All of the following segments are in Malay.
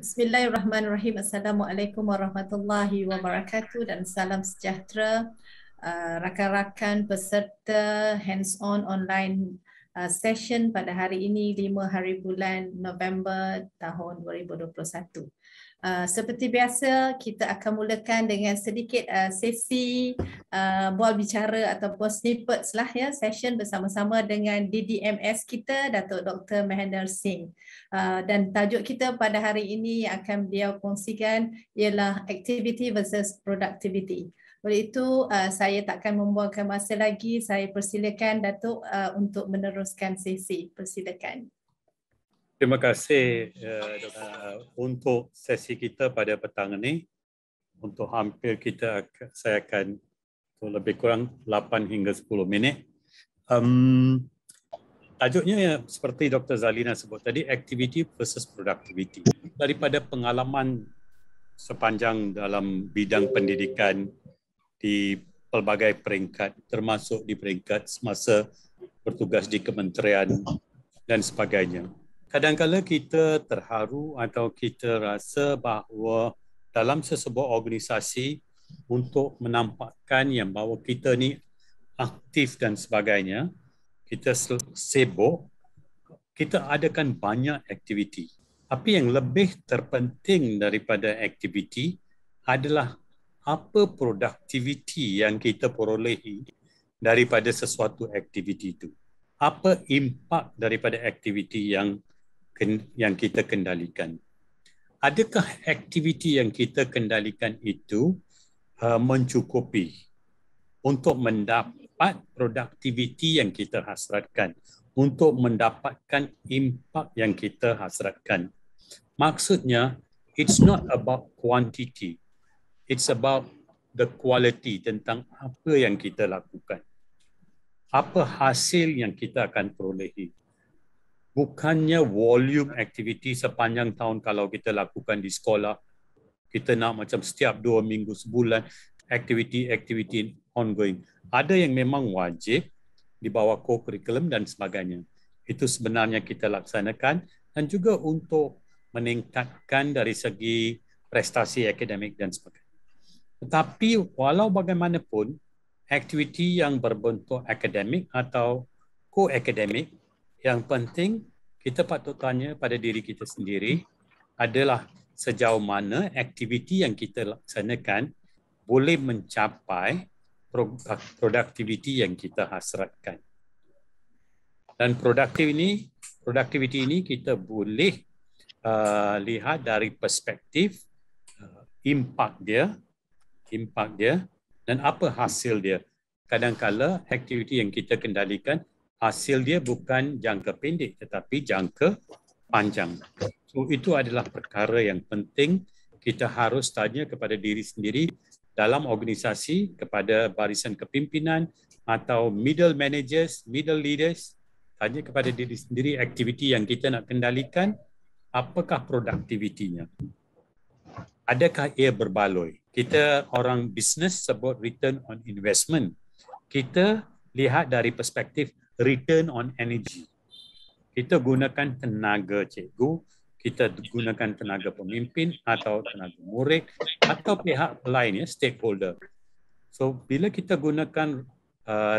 Bismillahirrahmanirrahim. Assalamualaikum warahmatullahi wabarakatuh dan salam sejahtera rakan-rakan peserta hands-on online session pada hari ini 5 hari bulan November tahun 2021. Seperti biasa, kita akan mulakan dengan sedikit sesi bual bicara ataupun snippets lah ya, session bersama-sama dengan DDMS kita, Datuk Dr. Mahendra Singh. Dan tajuk kita pada hari ini yang akan beliau kongsikan ialah activity versus productivity. Oleh itu, saya takkan membuangkan masa lagi. Saya persilakan Datuk untuk meneruskan sesi. Persilakan. Terima kasih untuk sesi kita pada petang ini. Untuk hampir saya akan lebih kurang 8 hingga 10 minit. Tajuknya seperti Dr. Zalina sebut tadi, activity versus productivity. Daripada pengalaman sepanjang dalam bidang pendidikan di pelbagai peringkat, termasuk di peringkat semasa bertugas di kementerian dan sebagainya. Kadang-kadang kita terharu atau kita rasa bahawa dalam sesebuah organisasi untuk menampakkan yang bahawa kita ni aktif dan sebagainya, kita sibuk, kita adakan banyak aktiviti. Tapi yang lebih terpenting daripada aktiviti adalah apa produktiviti yang kita perolehi daripada sesuatu aktiviti itu. Apa impak daripada aktiviti yang kita kendalikan. Adakah aktiviti yang kita kendalikan itu mencukupi untuk mendapat produktiviti yang kita hasratkan, untuk mendapatkan impak yang kita hasratkan. Maksudnya, it's not about quantity, it's about the quality, tentang apa yang kita lakukan. Apa hasil yang kita akan perolehi. Bukannya volume aktiviti sepanjang tahun kalau kita lakukan di sekolah. Kita nak macam setiap 2 minggu, sebulan, aktiviti ongoing. Ada yang memang wajib di bawah co-curriculum dan sebagainya. Itu sebenarnya kita laksanakan dan juga untuk meningkatkan dari segi prestasi akademik dan sebagainya. Tetapi walau bagaimanapun, aktiviti yang berbentuk akademik atau co-akademik, yang penting kita patut tanya pada diri kita sendiri adalah sejauh mana aktiviti yang kita laksanakan boleh mencapai produktiviti yang kita hasratkan. Dan produktiviti ini kita boleh lihat dari perspektif impak dia dan apa hasil dia. Kadang-kala aktiviti yang kita kendalikan hasil dia bukan jangka pendek tetapi jangka panjang. So itu adalah perkara yang penting kita harus tanya kepada diri sendiri dalam organisasi, kepada barisan kepimpinan atau middle managers, middle leaders, tanya kepada diri sendiri aktiviti yang kita nak kendalikan, apakah produktivitinya? Adakah ia berbaloi? Kita orang bisnes sebut return on investment. Kita lihat dari perspektif return on energy. Kita gunakan tenaga cikgu, kita gunakan tenaga pemimpin atau tenaga murid atau pihak lain, stakeholder. So bila kita gunakan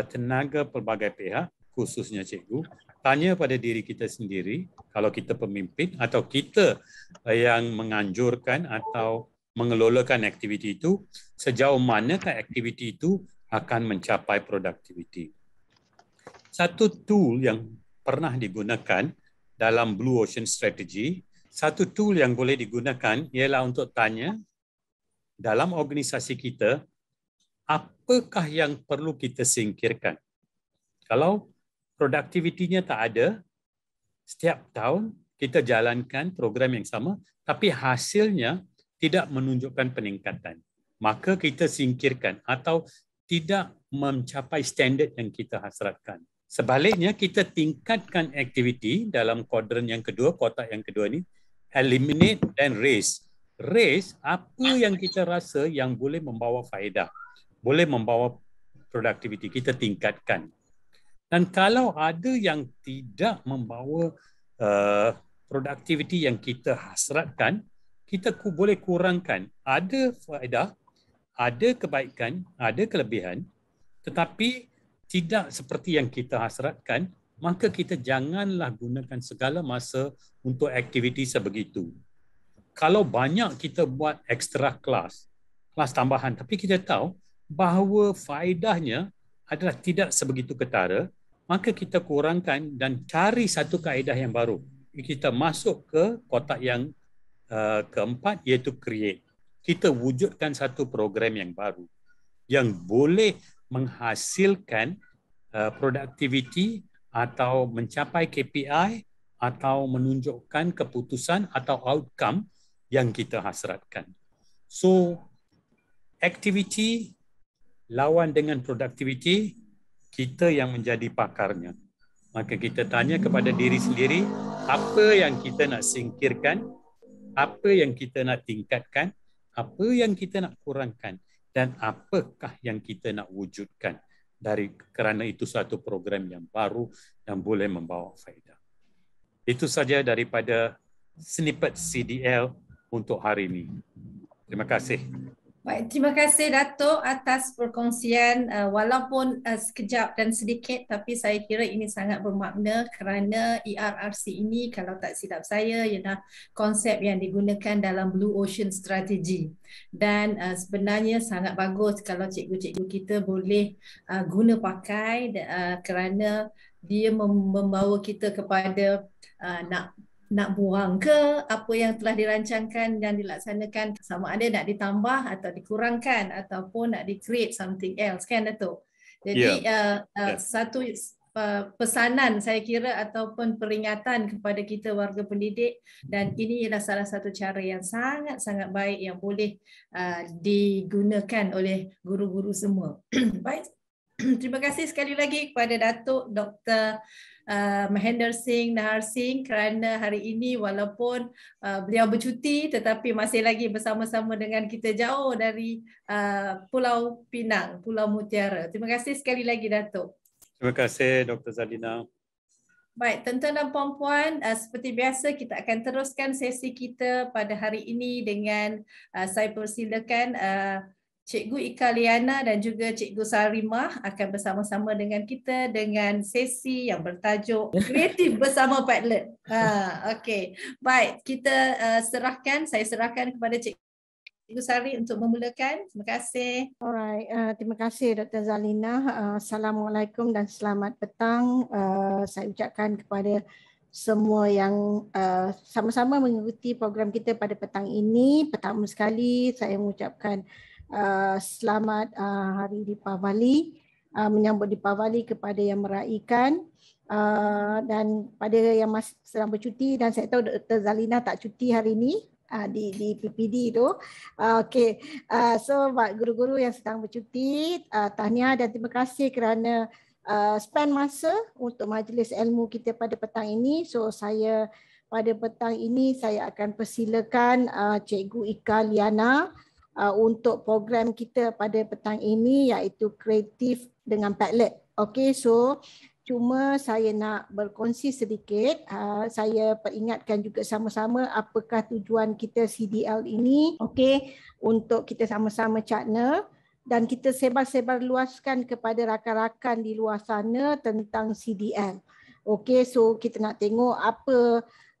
tenaga pelbagai pihak, khususnya cikgu, tanya pada diri kita sendiri, kalau kita pemimpin atau kita yang menganjurkan atau mengelolakan aktiviti itu, sejauh manakah aktiviti itu akan mencapai produktiviti. Satu tool yang pernah digunakan dalam Blue Ocean Strategy, satu tool yang boleh digunakan ialah untuk tanya dalam organisasi kita, apakah yang perlu kita singkirkan? Kalau produktivitinya tak ada, setiap tahun kita jalankan program yang sama, tapi hasilnya tidak menunjukkan peningkatan. Maka kita singkirkan atau tidak mencapai standard yang kita hasratkan. Sebaliknya, kita tingkatkan aktiviti dalam kuadran yang kedua, kotak yang kedua ni, eliminate dan raise. Raise, apa yang kita rasa yang boleh membawa faedah, boleh membawa produktiviti, kita tingkatkan. Dan kalau ada yang tidak membawa produktiviti yang kita hasratkan, kita boleh kurangkan. Ada faedah, ada kebaikan, ada kelebihan, tetapi tidak seperti yang kita hasratkan, maka kita janganlah gunakan segala masa untuk aktiviti sebegitu. Kalau banyak kita buat extra kelas tambahan, tapi kita tahu bahawa faedahnya adalah tidak sebegitu ketara, maka kita kurangkan dan cari satu kaedah yang baru. Kita masuk ke kotak yang keempat, iaitu create. Kita wujudkan satu program yang baru yang boleh menghasilkan produktiviti atau mencapai KPI atau menunjukkan keputusan atau outcome yang kita hasratkan. So, aktiviti lawan dengan produktiviti, kita yang menjadi pakarnya. Maka kita tanya kepada diri sendiri, apa yang kita nak singkirkan, apa yang kita nak tingkatkan, apa yang kita nak kurangkan, dan apakah yang kita nak wujudkan kerana itu satu program yang baru yang boleh membawa faedah. Itu saja daripada snippet CDL untuk hari ini. Terima kasih. Baik, terima kasih Datuk atas perkongsian walaupun sekejap dan sedikit, tapi saya kira ini sangat bermakna kerana ERRC ini kalau tak silap saya ialah konsep yang digunakan dalam Blue Ocean Strategy, dan sebenarnya sangat bagus kalau cikgu-cikgu kita boleh guna pakai kerana dia membawa kita kepada nak buang ke apa yang telah dirancangkan dan dilaksanakan, sama ada nak ditambah atau dikurangkan ataupun nak di-create something else, kan Datuk? Jadi satu pesanan saya kira ataupun peringatan kepada kita warga pendidik, dan ini ialah salah satu cara yang sangat-sangat baik yang boleh digunakan oleh guru-guru semua. Baik. Terima kasih sekali lagi kepada Datuk Dr. Mahendra Singh Nahar Singh kerana hari ini walaupun beliau bercuti tetapi masih lagi bersama-sama dengan kita jauh dari Pulau Pinang, Pulau Mutiara. Terima kasih sekali lagi Datuk. Terima kasih Dr. Zalina. Baik, tuan-tuan dan puan-puan, seperti biasa kita akan teruskan sesi kita pada hari ini dengan saya persilakan Cikgu Ika Liana dan juga Cikgu Sarimah akan bersama-sama dengan kita dengan sesi yang bertajuk Kreatif Bersama Padlet. Okey. Baik, kita saya serahkan kepada Cikgu Sari untuk memulakan. Terima kasih. Alright, terima kasih Dr. Zalina. Assalamualaikum dan selamat petang. Saya ucapkan kepada semua yang sama-sama mengikuti program kita pada petang ini. Pertama sekali saya mengucapkan selamat Hari Deepavali, menyambut Deepavali kepada yang meraihkan, dan pada yang masih sedang bercuti, dan saya tahu Dr. Zalina tak cuti hari ini di PPD tu. Okay, so guru-guru yang sedang bercuti, tahniah dan terima kasih kerana spend masa untuk majlis ilmu kita pada petang ini. So saya pada petang ini saya akan persilakan Cikgu Ika Liana untuk program kita pada petang ini, iaitu kreatif dengan Padlet. Okey, so cuma saya nak berkongsi sedikit. Saya peringatkan juga sama-sama apakah tujuan kita CDL ini. Okey, untuk kita sama-sama cakna dan kita sebar-sebar luaskan kepada rakan-rakan di luar sana tentang CDL. Okey, so kita nak tengok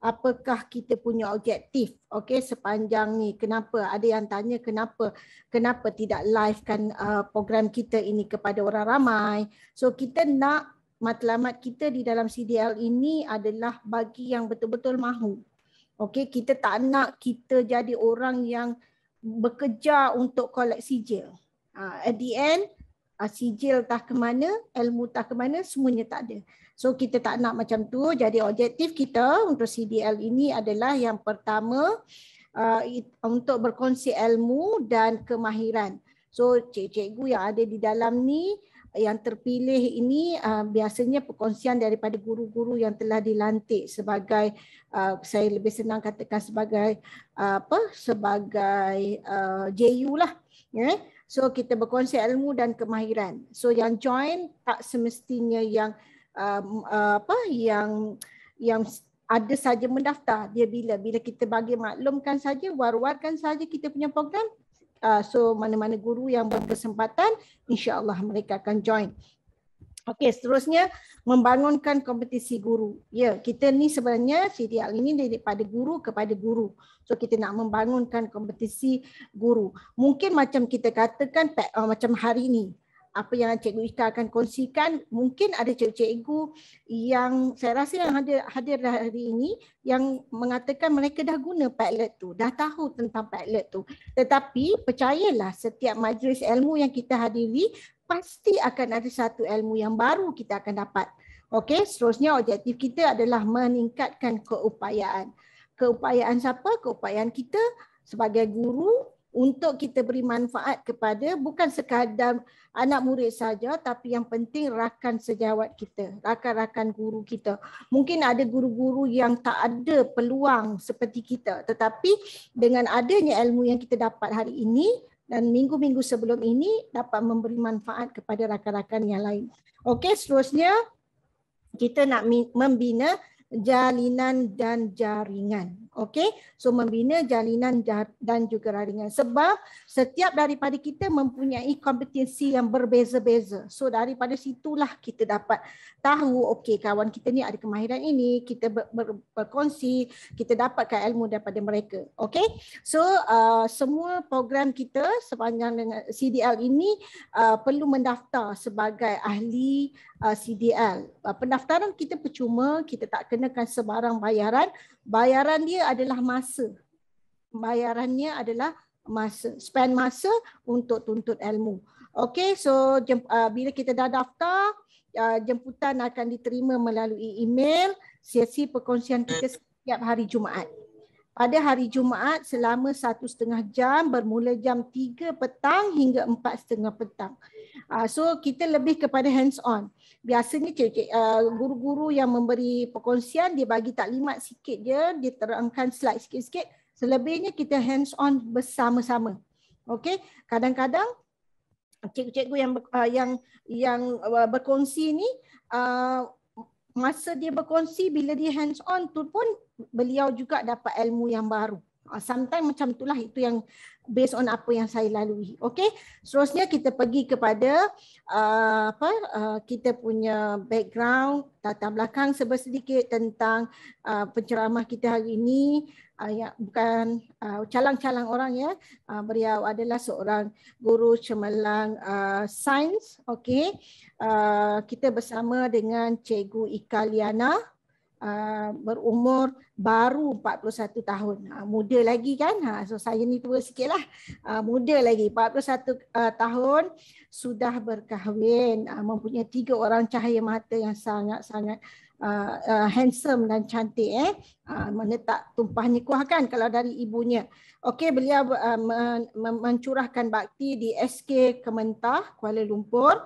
apakah kita punya objektif, okey, sepanjang ni. Kenapa ada yang tanya kenapa tidak live kan program kita ini kepada orang ramai. So kita nak matlamat kita di dalam CDL ini adalah bagi yang betul-betul mahu. Okey, kita tak nak kita jadi orang yang bekerja untuk collect sijil. At the end sijil tak ke mana, ilmu tak ke mana, semuanya tak ada. So kita tak nak macam tu. Jadi objektif kita untuk CDL ini adalah yang pertama untuk berkongsi ilmu dan kemahiran. So cikgu yang ada di dalam ni yang terpilih ini biasanya perkongsian daripada guru-guru yang telah dilantik sebagai saya lebih senang katakan sebagai sebagai JU lah, ya. So kita berkongsi ilmu dan kemahiran. So yang join tak semestinya yang yang ada saja mendaftar. Dia bila kita bagi maklumkan saja, war-warkan saja kita punya program. So mana-mana guru yang berkesempatan, insya-Allah mereka akan join. Okey, seterusnya membangunkan kompetisi guru. Ya, kita ni sebenarnya CDL ini daripada guru kepada guru. So kita nak membangunkan kompetisi guru. Mungkin macam kita katakan macam hari ini, apa yang Cikgu Ika akan kongsikan, mungkin ada cikgu-cikgu yang saya rasa yang hadir hari ini yang mengatakan mereka dah guna Padlet tu, dah tahu tentang Padlet tu. Tetapi percayalah, setiap majlis ilmu yang kita hadiri pasti akan ada satu ilmu yang baru kita akan dapat. Okey, seterusnya objektif kita adalah meningkatkan keupayaan. Keupayaan siapa? Keupayaan kita sebagai guru untuk kita beri manfaat kepada bukan sekadar anak murid saja, tapi yang penting rakan sejawat kita, rakan-rakan guru kita. Mungkin ada guru-guru yang tak ada peluang seperti kita, tetapi dengan adanya ilmu yang kita dapat hari ini dan minggu-minggu sebelum ini dapat memberi manfaat kepada rakan-rakan yang lain. Okey, seterusnya kita nak membina jalinan dan jaringan. Okey, so membina jalinan dan juga jaringan sebab setiap daripada kita mempunyai kompetensi yang berbeza-beza. So daripada situlah kita dapat tahu, okey, kawan kita ni ada kemahiran ini, kita berkongsi, kita dapatkan ilmu daripada mereka. Okey, so semua program kita sepanjang dengan CDL ini perlu mendaftar sebagai ahli CDL. Pendaftaran kita percuma, kita tak kenakan sebarang bayaran. Bayaran dia adalah masa. Bayarannya adalah masa. Spend masa untuk tuntut ilmu. Okey, so bila kita dah daftar, jemputan akan diterima melalui email sesi perkongsian kita setiap hari Jumaat. Pada hari Jumaat selama 1,5 jam bermula jam 3 petang hingga 4:30 petang. So kita lebih kepada hands on. Biasanya guru-guru yang memberi perkongsian dia bagi taklimat sikit je, dia terangkan slide sikit-sikit. Selebihnya kita hands on bersama-sama. Okey, kadang-kadang cikgu-cikgu yang berkongsi ni masa dia berkongsi, bila dia hands on tu pun beliau juga dapat ilmu yang baru. Sometimes macam itulah, itu yang based on apa yang saya lalui. Okey, seterusnya kita pergi kepada kita punya background, latar belakang sedikit tentang penceramah kita hari ini. Bukan calang-calang orang ya. Beliau adalah seorang guru cemerlang sains. Okey, kita bersama dengan Cikgu Ika Liana. Berumur baru 41 tahun. Muda lagi kan? So saya ni tua sikit lah. Muda lagi, 41 tahun, sudah berkahwin, mempunyai 3 orang cahaya mata yang sangat-sangat handsome dan cantik. Mana tak tumpahnya kuah kan kalau dari ibunya. Okey, beliau mencurahkan bakti di SK Kementah, Kuala Lumpur.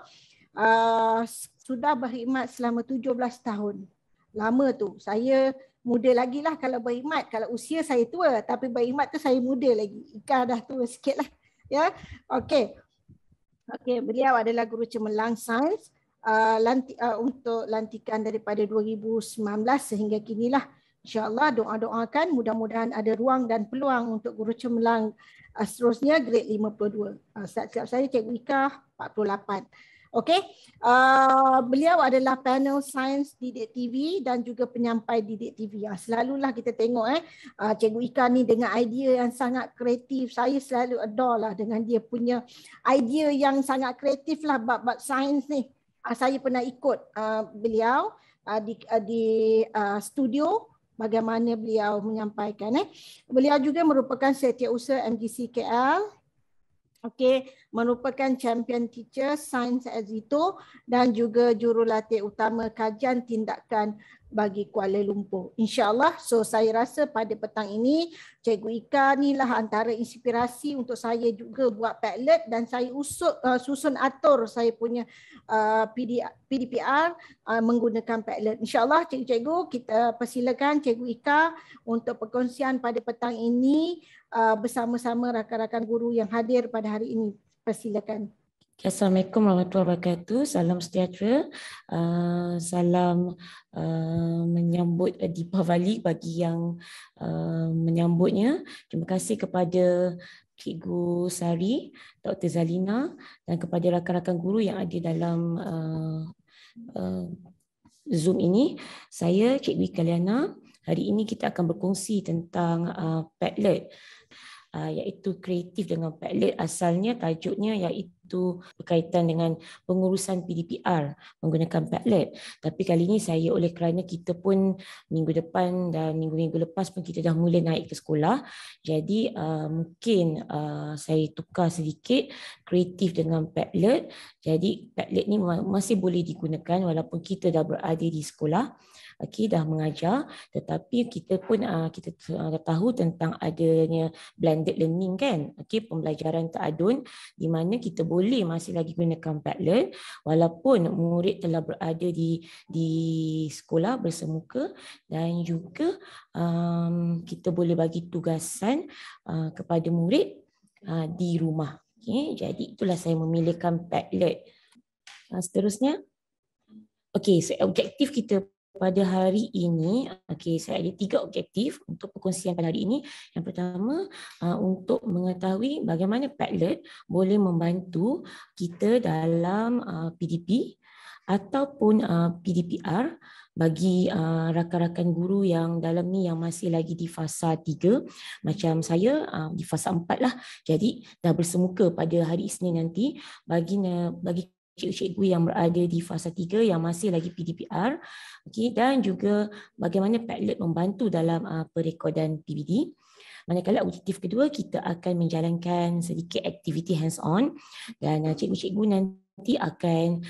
Sudah berkhidmat selama 17 tahun. Lama tu. Saya muda lagi lah kalau berkhidmat. Kalau usia saya tua, tapi berkhidmat tu saya muda lagi. Ika dah tua sikit lah. Ya, okey. Okey, beliau adalah guru cemerlang sains untuk lantikan daripada 2019 sehingga kinilah. InsyaAllah doa-doakan mudah-mudahan ada ruang dan peluang untuk guru cemerlang seterusnya grade 52. Siap-siap saya Cikgu Ika 48. Okey, beliau adalah panel sains Didik TV dan juga penyampai Didik TV. Selalulah kita tengok Cikgu Ika ni dengan idea yang sangat kreatif. Saya selalu adore lah dengan dia punya idea yang sangat kreatif lah bab sains ni. Saya pernah ikut beliau di studio bagaimana beliau menyampaikan. Beliau juga merupakan setiausaha MGC KL. Okey, merupakan champion teacher sains Azito dan juga jurulatih utama kajian tindakan bagi Kuala Lumpur. InsyaAllah, so saya rasa pada petang ini Cikgu Ika ni lah antara inspirasi untuk saya juga buat Padlet dan saya susun atur saya punya PDPR menggunakan Padlet. InsyaAllah cikgu-cikgu kita persilakan Cikgu Ika untuk perkongsian pada petang ini bersama-sama rakan-rakan guru yang hadir pada hari ini. Persilakan. Assalamualaikum warahmatullahi wabarakatuh. Salam sejahtera. Salam menyambut Deepavali bagi yang menyambutnya. Terima kasih kepada Cikgu Sari, Dr. Zalina dan kepada rakan-rakan guru yang ada dalam Zoom ini. Saya Cikgu Kaliana. Hari ini kita akan berkongsi tentang Padlet, iaitu kreatif dengan Padlet. Asalnya tajuknya iaitu berkaitan dengan pengurusan PDPR menggunakan Padlet. Tapi kali ini saya, oleh kerana kita pun minggu depan dan minggu-minggu lepas pun kita dah mula naik ke sekolah, jadi mungkin saya tukar sedikit kreatif dengan Padlet. Jadi Padlet ni masih boleh digunakan walaupun kita dah berada di sekolah. Okey, dah mengajar, tetapi kita pun kita tahu tentang adanya blended learning kan. Okey, pembelajaran teradun di mana kita boleh masih lagi gunakan Padlet walaupun murid telah berada di sekolah bersemuka, dan juga kita boleh bagi tugasan kepada murid di rumah. Okey, jadi itulah saya memilihkan Padlet. Seterusnya, okey, so objektif kita pada hari ini, saya ada 3 objektif untuk perkongsian pada hari ini. Yang pertama, untuk mengetahui bagaimana Padlet boleh membantu kita dalam PDP ataupun PDPR bagi rakan-rakan guru yang dalam ni yang masih lagi di fasa 3, macam saya di fasa 4 lah. Jadi dah bersemuka pada hari Isnin nanti bagi cikgu-cikgu yang berada di fasa 3 yang masih lagi PDPR, dan juga bagaimana Padlet membantu dalam perekodan PBD. Manakala objektif kedua, kita akan menjalankan sedikit aktiviti hands-on dan cikgu-cikgu nanti akan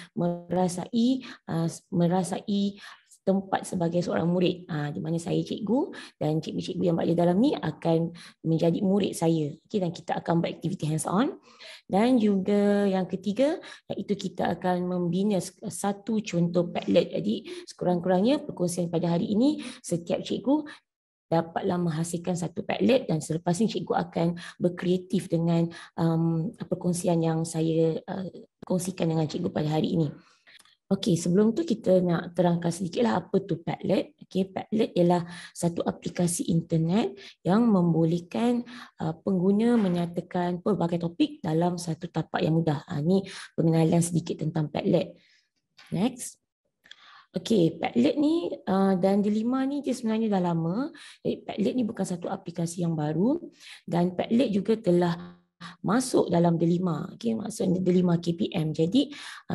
merasai tempat sebagai seorang murid, di mana saya cikgu dan cikgu-cikgu yang berada dalam ni akan menjadi murid saya. Dan kita akan buat aktiviti hands-on. Dan juga yang ketiga, iaitu kita akan membina satu contoh Padlet. Jadi sekurang-kurangnya perkongsian pada hari ini, setiap cikgu dapatlah menghasilkan satu Padlet dan selepas ini cikgu akan berkreatif dengan perkongsian yang saya kongsikan dengan cikgu pada hari ini. Okey, sebelum tu kita nak terangkan sedikitlah apa tu Padlet. Okey, Padlet ialah satu aplikasi internet yang membolehkan pengguna menyatakan pelbagai topik dalam satu tapak yang mudah. Ini pengenalan sedikit tentang Padlet. Next. Okey, Padlet ni dan Delima ni dia sebenarnya dah lama. Jadi Padlet ni bukan satu aplikasi yang baru dan Padlet juga telah masuk dalam Delima, maksudnya Delima KPM. Jadi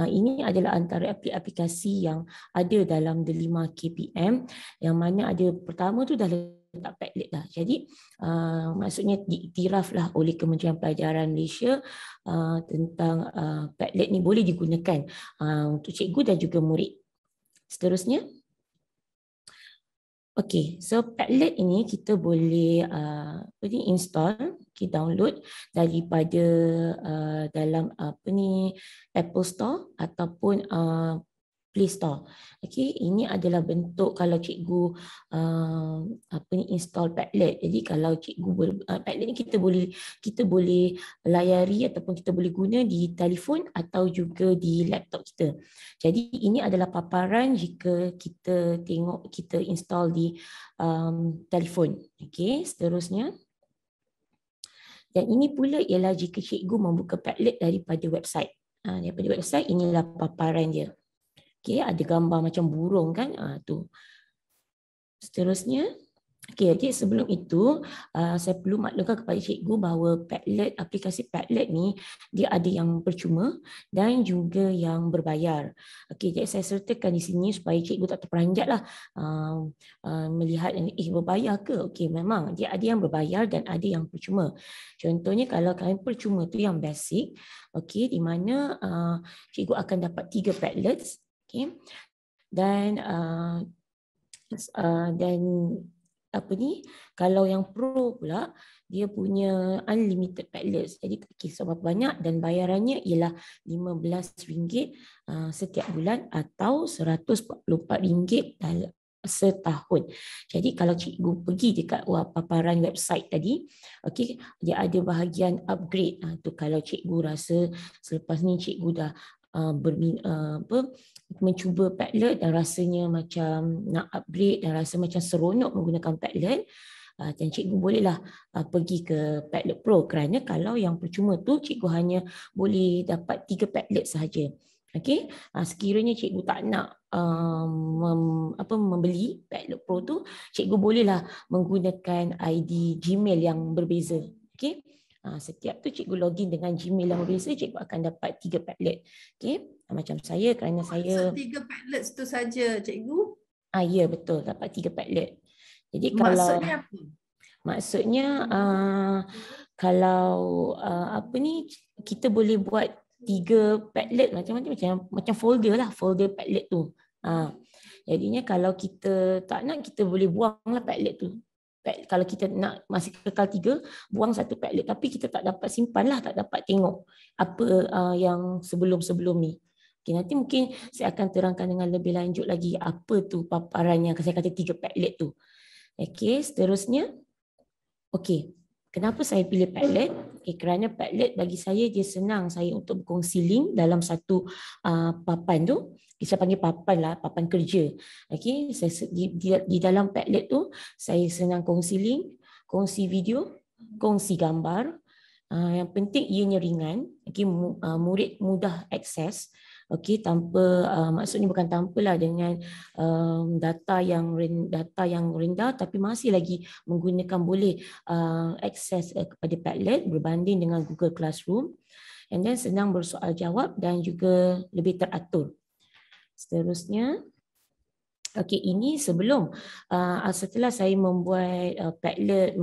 ini adalah antara aplikasi yang ada dalam Delima KPM, yang mana ada pertama tu dah letak Padlet dah. Jadi maksudnya diiktiraflah oleh Kementerian Pelajaran Malaysia tentang Padlet ni boleh digunakan untuk cikgu dan juga murid. Seterusnya, okey, so Padlet ini kita boleh install, download daripada dalam Apple Store ataupun Play Store. Okey, ini adalah bentuk kalau cikgu install Padlet. Jadi kalau cikgu Padlet ni kita boleh layari ataupun kita boleh guna di telefon atau juga di laptop kita. Jadi ini adalah paparan jika kita tengok kita install di telefon. Okey, seterusnya. Dan ini pula ialah jika cikgu membuka Padlet daripada website. Daripada website inilah paparan dia. Okey, ada gambar macam burung kan? Tu. Seterusnya. Okey, jadi sebelum itu saya perlu maklumkan kepada cikgu bahawa Padlet, aplikasi Padlet ni dia ada yang percuma dan juga yang berbayar. Okey, jadi saya sertakan di sini supaya cikgu tak terperanjatlah melihat berbayar ke? Okey, memang dia ada yang berbayar dan ada yang percuma. Contohnya kalau kalian percuma tu yang basic, okey, di mana cikgu akan dapat 3 Padlets. Okay. Dan kalau yang pro pula dia punya unlimited Padlets. Jadi sebab banyak dan bayarannya ialah RM15 setiap bulan atau RM144 setahun. Jadi kalau cikgu pergi dekat paparan website tadi, okey, dia ada bahagian upgrade. Tu kalau cikgu rasa selepas ni cikgu dah mencuba Padlet dan rasanya macam nak upgrade dan rasa macam seronok menggunakan Padlet, dan cikgu bolehlah pergi ke Padlet Pro, kerana kalau yang percuma tu cikgu hanya boleh dapat 3 Padlet sahaja. Okey, sekiranya cikgu tak nak membeli Padlet Pro tu, cikgu bolehlah menggunakan ID Gmail yang berbeza. Okey, setiap tu cikgu login dengan Gmail yang berbeza, cikgu akan dapat 3 Padlet. Okey, macam saya, kerana saya 3 Padlet tu saja cikgu? Ya, betul, dapat 3 Padlet. Jadi maksudnya apa? Maksudnya kalau kita boleh buat 3 Padlet macam folder lah, folder Padlet tu. Jadinya kalau kita tak nak, kita boleh buanglah Padlet tu. Kalau kita nak masih kekal 3, buang 1 Padlet, tapi kita tak dapat simpan lah, tak dapat tengok apa yang sebelum-sebelum ni. Okay, nanti mungkin saya akan terangkan dengan lebih lanjut lagi apa tu paparan yang saya kata 3 Padlet tu. Okey, seterusnya. Okey, kenapa saya pilih Padlet? Kerana Padlet bagi saya dia senang saya untuk berkongsi link dalam satu papan tu. Saya panggil papan lah, papan kerja. Okey, di dalam Padlet tu saya senang kongsi link, kongsi video, kongsi gambar. Yang penting ianya ringan. Okey, murid mudah akses. Okey, tanpa maksudnya bukan tanpalah dengan data yang rendah, tapi masih lagi menggunakan boleh akses kepada Padlet berbanding dengan Google Classroom, and then senang bersoal jawab dan juga lebih teratur. Seterusnya, okey, ini sebelum setelah saya membuat Padlet,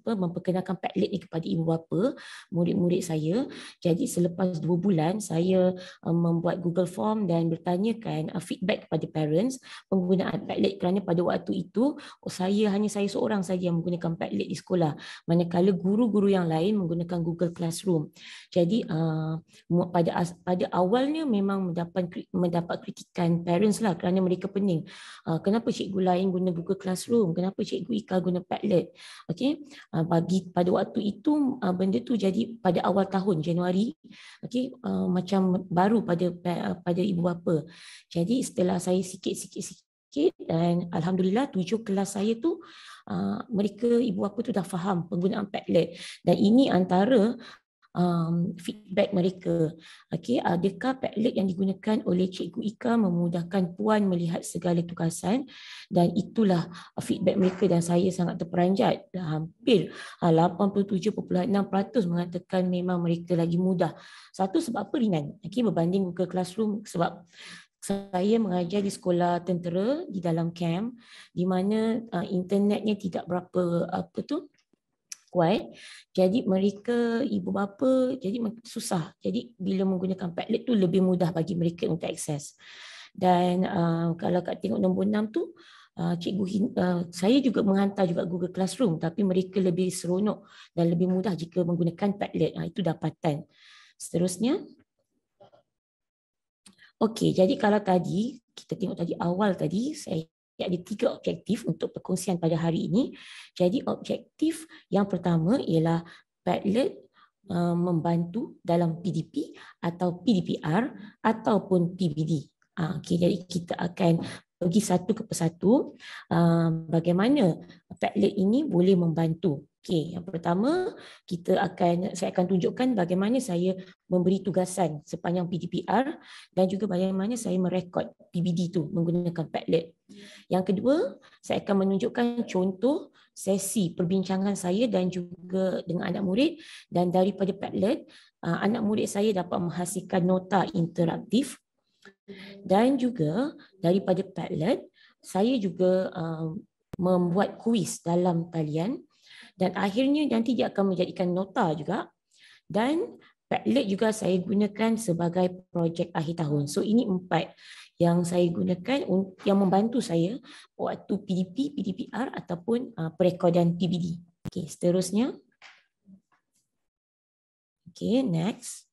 memperkenalkan Padlet ni kepada ibu bapa murid-murid saya. Jadi selepas 2 bulan saya membuat Google Form dan bertanyakan feedback kepada parents penggunaan Padlet, kerana pada waktu itu hanya saya seorang saja yang menggunakan Padlet di sekolah, manakala guru-guru yang lain menggunakan Google Classroom. Jadi pada awalnya memang mendapat kritikan parents lah, kerana mereka pening. Kenapa cikgu lain guna Google Classroom? Kenapa cikgu Ika guna Padlet? Okey, pada waktu itu benda tu jadi pada awal tahun Januari. Okey, macam baru pada ibu bapa. Jadi setelah saya sikit dan alhamdulillah 7 kelas saya tu mereka ibu bapa tu dah faham penggunaan Padlet, dan ini antara feedback mereka. Okey, adakah Padlet yang digunakan oleh Cikgu Ika memudahkan puan melihat segala tugasan? Dan itulah feedback mereka dan saya sangat terperanjat. Hampir 87.6% mengatakan memang mereka lagi mudah. Satu, sebab apa? Ringan. Okey, berbanding Google Classroom, sebab saya mengajar di sekolah tentera di dalam camp di mana internetnya tidak berapa kuat. Jadi mereka ibu bapa jadi susah. Jadi bila menggunakan Padlet tu lebih mudah bagi mereka untuk akses. Dan kalau kat tengok nombor 6 tu, saya juga menghantar juga Google Classroom, tapi mereka lebih seronok dan lebih mudah jika menggunakan Padlet. Itu dapatan. Seterusnya. Okey, jadi kalau tadi kita tengok tadi awal tadi saya ada 3 objektif untuk perkongsian pada hari ini. Jadi objektif yang pertama ialah Padlet membantu dalam PDP atau PDPR ataupun PBD. Okay, jadi kita akan pergi satu ke persatu bagaimana Padlet ini boleh membantu. Okay, yang pertama saya akan tunjukkan bagaimana saya memberi tugasan sepanjang PDPR dan juga bagaimana saya merekod PBD tu menggunakan Padlet. Yang kedua, saya akan menunjukkan contoh sesi perbincangan saya dan juga dengan anak murid, dan daripada Padlet anak murid saya dapat menghasilkan nota interaktif, dan juga daripada Padlet saya juga membuat kuis dalam talian. Dan akhirnya nanti dia akan menjadikan nota juga. Dan Padlet juga saya gunakan sebagai projek akhir tahun. So ini 4 yang saya gunakan yang membantu saya waktu PDP, PDPR ataupun perekodan PBD. Okay, seterusnya. Okay, next.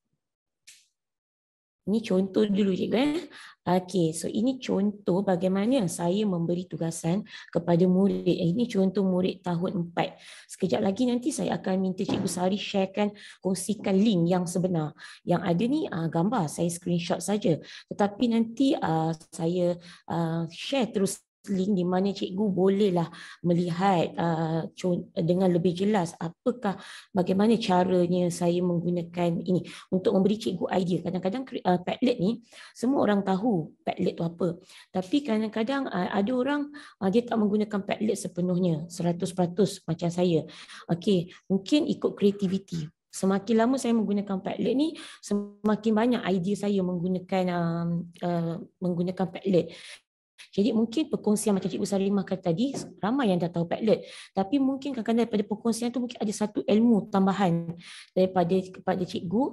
Ini contoh dulu cikgu. Okey, so ini contoh bagaimana saya memberi tugasan kepada murid. Ini contoh murid tahun 4. Sekejap lagi nanti saya akan minta Cikgu Sari sharekan, kongsikan link yang sebenar. Yang ada ni gambar, saya screenshot saja. Tetapi nanti saya share terus link di mana cikgu bolehlah melihat dengan lebih jelas bagaimana caranya saya menggunakan ini untuk memberi cikgu idea. Kadang-kadang Padlet ni semua orang tahu Padlet tu apa, tapi kadang-kadang ada orang dia tak menggunakan Padlet sepenuhnya 100% macam saya. Okey, mungkin ikut kreativiti. Semakin lama saya menggunakan Padlet ni, semakin banyak idea saya menggunakan Padlet. Jadi mungkin perkongsian macam Cikgu Sarimah kata tadi, ramai yang dah tahu Padlet. Tapi mungkin kadang-kadang daripada perkongsian tu mungkin ada satu ilmu tambahan kepada cikgu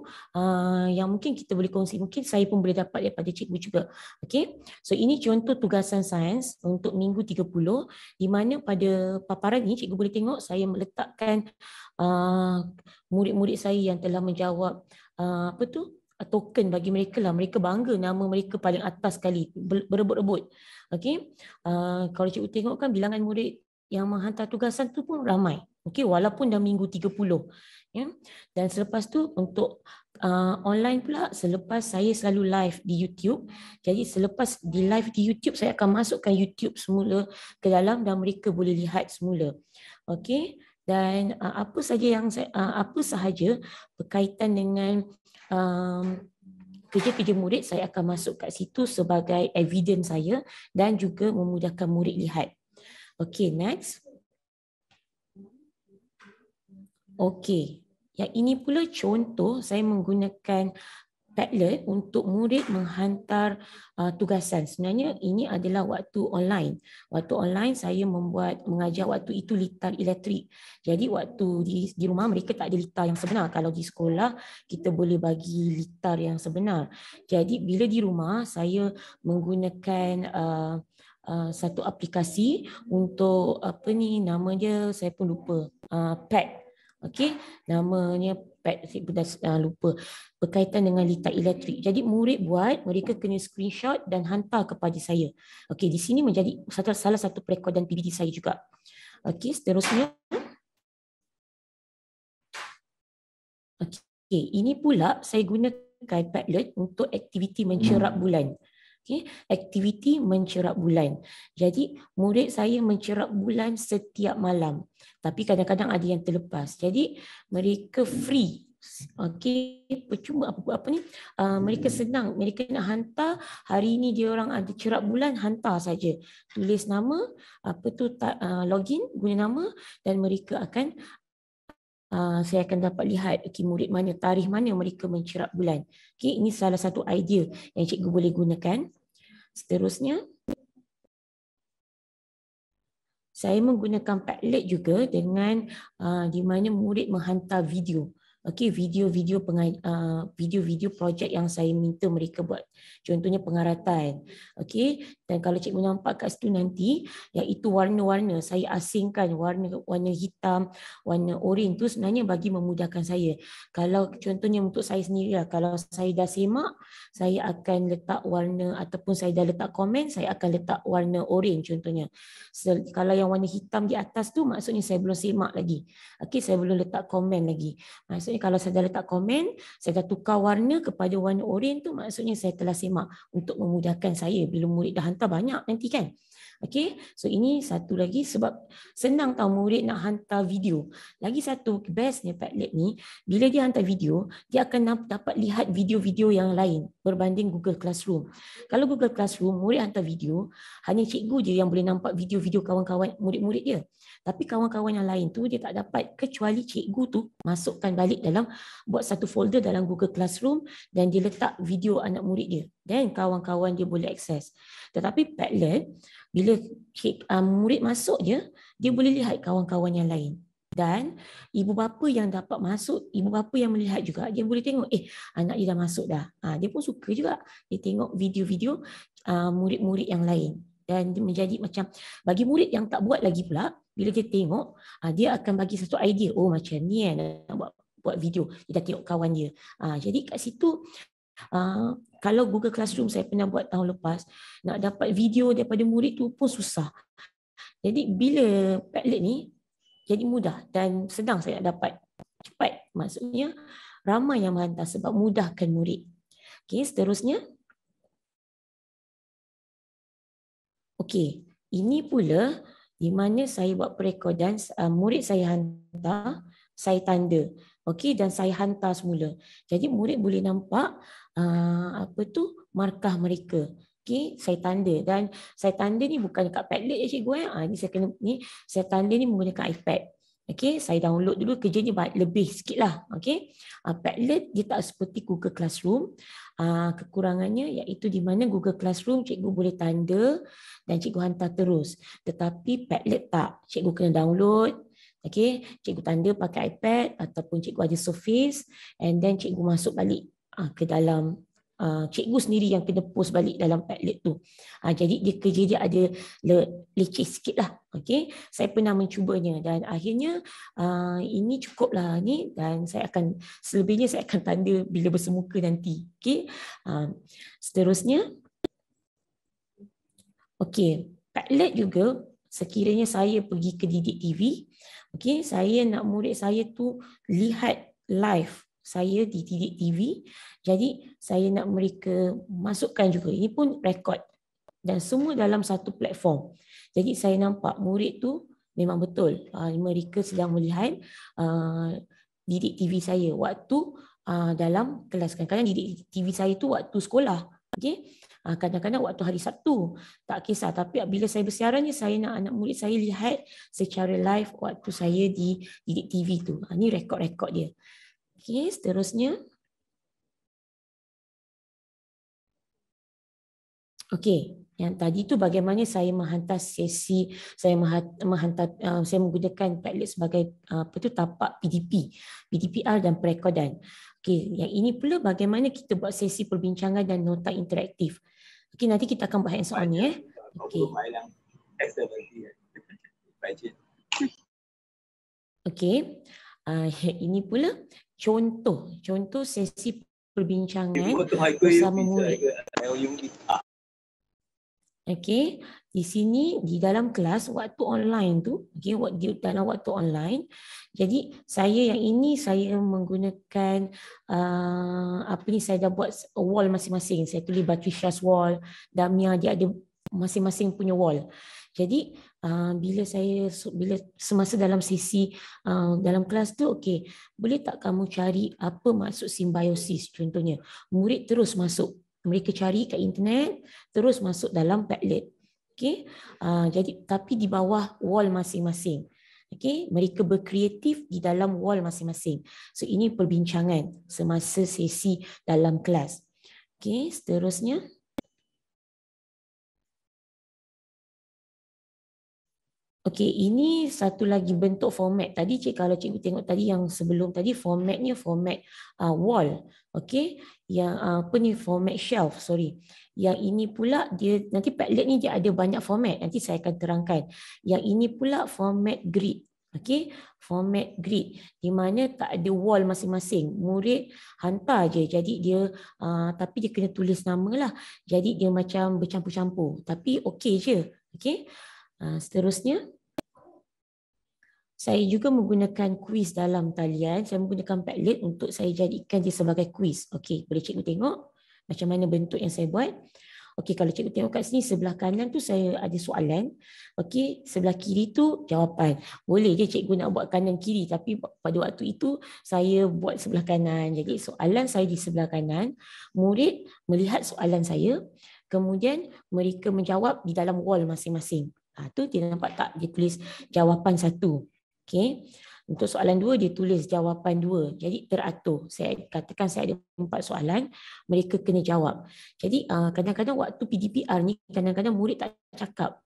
yang mungkin kita boleh kongsi. Mungkin saya pun boleh dapat daripada cikgu juga. Okay? So ini contoh tugasan sains untuk minggu 30, di mana pada paparan ini cikgu boleh tengok saya meletakkan murid-murid saya yang telah menjawab token bagi mereka lah. Mereka bangga nama mereka paling atas sekali, berebut-rebut. Okey, kalau cikgu tengok kan bilangan murid yang menghantar tugasan tu pun ramai. Okey, walaupun dah minggu 30. Ya. Dan selepas tu untuk online pula, selepas saya selalu live di YouTube. Jadi selepas di live di YouTube, saya akan masukkan YouTube semula ke dalam dan mereka boleh lihat semula. Okey, dan apa sahaja berkaitan dengan kerja-kerja murid, saya akan masuk kat situ sebagai evidence saya dan juga memudahkan murid lihat. Okay, next. Okay, yang ini pula contoh saya menggunakan Padlet untuk murid menghantar tugasan. Sebenarnya ini adalah waktu online. Waktu online saya mengajar waktu itu litar elektrik. Jadi waktu di rumah mereka tak ada litar yang sebenar. Kalau di sekolah kita boleh bagi litar yang sebenar. Jadi bila di rumah saya menggunakan satu aplikasi untuk nama dia saya pun lupa. Pad. Okey, namanya Pad, saya lupa, berkaitan dengan litar elektrik. Jadi murid buat, mereka kena screenshot dan hantar kepada saya. Okey, di sini menjadi salah satu perekodan PPT saya juga. Okey, seterusnya. Okey, ini pula saya gunakan Padlet untuk aktiviti mencerap bulan. Okay, aktiviti mencerap bulan. Jadi murid saya mencerap bulan setiap malam. Tapi kadang-kadang ada yang terlepas. Jadi mereka free. Okey, percuma mereka senang. Mereka nak hantar, hari ini dia orang ada cerap bulan, hantar saja. Tulis nama, login, guna nama dan mereka akan saya akan dapat lihat murid mana, tarikh mana mereka mencerap bulan. Okay, ini salah satu idea yang cikgu boleh gunakan. Seterusnya, saya menggunakan Padlet juga dengan di mana murid menghantar video. Okey, video-video projek yang saya minta mereka buat. Contohnya pengaratan. Okey, dan kalau cikgu nampak kat situ nanti, iaitu warna-warna, saya asingkan warna hitam, warna oranye tu sebenarnya bagi memudahkan saya. Kalau contohnya untuk saya sendiri lah, kalau saya dah semak, saya akan letak warna, ataupun saya dah letak komen, saya akan letak warna oranye contohnya. Kalau yang warna hitam di atas tu maksudnya saya belum semak lagi. Okey, saya belum letak komen lagi. Maksudnya kalau saya dah letak komen, saya dah tukar warna kepada warna oranye tu, maksudnya saya telah semak, untuk memudahkan saya bila murid dah hantar banyak nanti kan. Okey, so ini satu lagi sebab senang tahu murid nak hantar video. Lagi satu bestnya Padlet ni, bila dia hantar video, dia akan dapat lihat video-video yang lain berbanding Google Classroom. Kalau Google Classroom, murid hantar video, hanya cikgu je yang boleh nampak video-video kawan-kawan murid-murid dia. Tapi kawan-kawan yang lain tu dia tak dapat, kecuali cikgu tu masukkan balik dalam, buat satu folder dalam Google Classroom dan dia letak video anak murid dia. Dan kawan-kawan dia boleh akses. Tetapi Padlet, bila murid masuk je, dia boleh lihat kawan-kawan yang lain. Dan ibu bapa yang dapat masuk, ibu bapa yang melihat juga, dia boleh tengok, anak dia dah masuk dah. Dia pun suka juga, dia tengok video-video murid-murid yang lain. Dan menjadi macam, bagi murid yang tak buat lagi pula, bila dia tengok, dia akan bagi satu idea, macam ni nak buat video, dia dah tengok kawan dia. Jadi kat situ, Kalau Google Classroom saya pernah buat tahun lepas, nak dapat video daripada murid tu pun susah. Jadi bila Padlet ni jadi mudah dan senang saya nak dapat cepat. Maksudnya ramai yang menghantar sebab mudahkan murid. Okey, seterusnya. Okey, ini pula di mana saya buat perekodan, murid saya hantar, saya tanda. Okey, dan saya hantar semula. Jadi murid boleh nampak markah mereka. Okey, saya tanda dan saya tanda ni bukan dekat Padlet je cikgu ni saya tanda ni menggunakan iPad. Okey, saya download dulu, kerjanya lebih sikitlah. Okey. Padlet dia tak seperti Google Classroom. Kekurangannya iaitu di mana Google Classroom cikgu boleh tanda dan cikgu hantar terus. Tetapi Padlet tak. Cikgu kena download. Okey, cikgu tanda pakai iPad ataupun cikgu ada Surface and then cikgu masuk balik ke dalam cikgu sendiri yang kena post balik dalam Padlet tu. Jadi dia kerja dia ada leceh sikit lah. Okay. Saya pernah mencubanya dan akhirnya ini cukuplah ni dan selebihnya saya akan tanda bila bersemuka nanti. Okay. Seterusnya. Okay. Padlet juga sekiranya saya pergi ke Didik TV, okay, saya nak murid saya tu lihat live saya di Didik TV. Jadi saya nak mereka masukkan juga. Ini pun rekod. Dan semua dalam satu platform. Jadi saya nampak murid tu memang betul. Mereka sedang melihat Didik TV saya waktu dalam kelas. Kadang-kadang Didik TV saya tu waktu sekolah. Okay? Kadang-kadang waktu hari Sabtu. Tak kisah. Tapi bila saya bersiaran ni, saya nak anak murid saya lihat secara live waktu saya di Didik TV tu. Ini rekod-rekod dia. Okay, seterusnya. Okey, yang tadi tu bagaimana saya menghantar sesi, saya menggunakan Padlet sebagai tapak PDP, PDPR dan perekodan. Okey, yang ini pula bagaimana kita buat sesi perbincangan dan nota interaktif. Okey, nanti kita akan buat hands-on ni Okey. Okey. Ini pula contoh sesi perbincangan bersama murid. Okey, di sini di dalam kelas waktu online tu, okey, dalam waktu online. Jadi saya menggunakan saya dah buat wall masing-masing. Saya tulis Batrisya's wall, Damia dia ada masing-masing punya wall. Jadi bila semasa dalam sesi dalam kelas tu, okey, boleh tak kamu cari apa maksud simbiosis contohnya. Murid terus masuk. Mereka cari kat internet, terus masuk dalam Padlet. Okay? Jadi, tapi di bawah wall masing-masing. Okay? Mereka berkreatif di dalam wall masing-masing. So, ini perbincangan semasa sesi dalam kelas. Okay? Seterusnya. Okey, ini satu lagi bentuk format. Tadi kalau cikgu tengok tadi yang sebelum tadi formatnya format wall. Okey, yang format shelf, sorry. Yang ini pula dia nanti Padlet ni dia ada banyak format. Nanti saya akan terangkan. Yang ini pula format grid. Okey, format grid di mana tak ada wall masing-masing. Murid hantar je. Jadi dia tapi dia kena tulis nama lah. Jadi dia macam bercampur-campur. Tapi okey je. Okey. Seterusnya, saya juga menggunakan kuis dalam talian. Saya menggunakan Padlet untuk saya jadikan dia sebagai kuis. Okey, boleh cikgu tengok macam mana bentuk yang saya buat. Okey, kalau cikgu tengok kat sini sebelah kanan tu saya ada soalan. Okey, sebelah kiri tu jawapan. Boleh je cikgu nak buat kanan kiri, tapi pada waktu itu saya buat sebelah kanan. Jadi soalan saya di sebelah kanan. Murid melihat soalan saya. Kemudian mereka menjawab di dalam wall masing-masing. Tu dia nampak tak? Dia tulis jawapan 1. Okey. Untuk soalan 2 dia tulis jawapan 2. Jadi teratur. Saya katakan saya ada 4 soalan, mereka kena jawab. Jadi kadang-kadang waktu PDPR ni kadang-kadang murid tak cakap.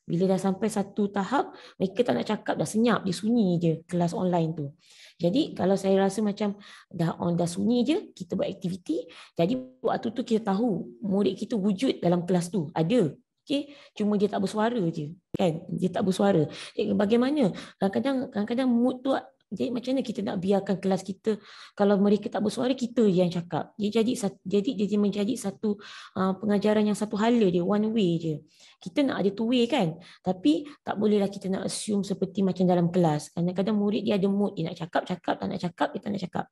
Bila dah sampai satu tahap, mereka tak nak cakap, dah senyap, dia sunyi je kelas online tu. Jadi kalau saya rasa macam dah sunyi je, kita buat aktiviti. Jadi waktu tu kita tahu murid kita wujud dalam kelas tu. Ada. Okay. Cuma dia tak bersuara je, kan? Dia tak bersuara. Bagaimana? Kadang-kadang mood tu Jadi macam mana kita nak biarkan kelas kita, kalau mereka tak bersuara, kita je yang cakap. Jadi menjadi satu pengajaran yang satu hala dia, one way je. Kita nak ada two way kan, tapi tak bolehlah kita nak assume seperti macam dalam kelas. Kadang-kadang murid dia ada mood, dia nak cakap, tak nak cakap, dia tak nak cakap.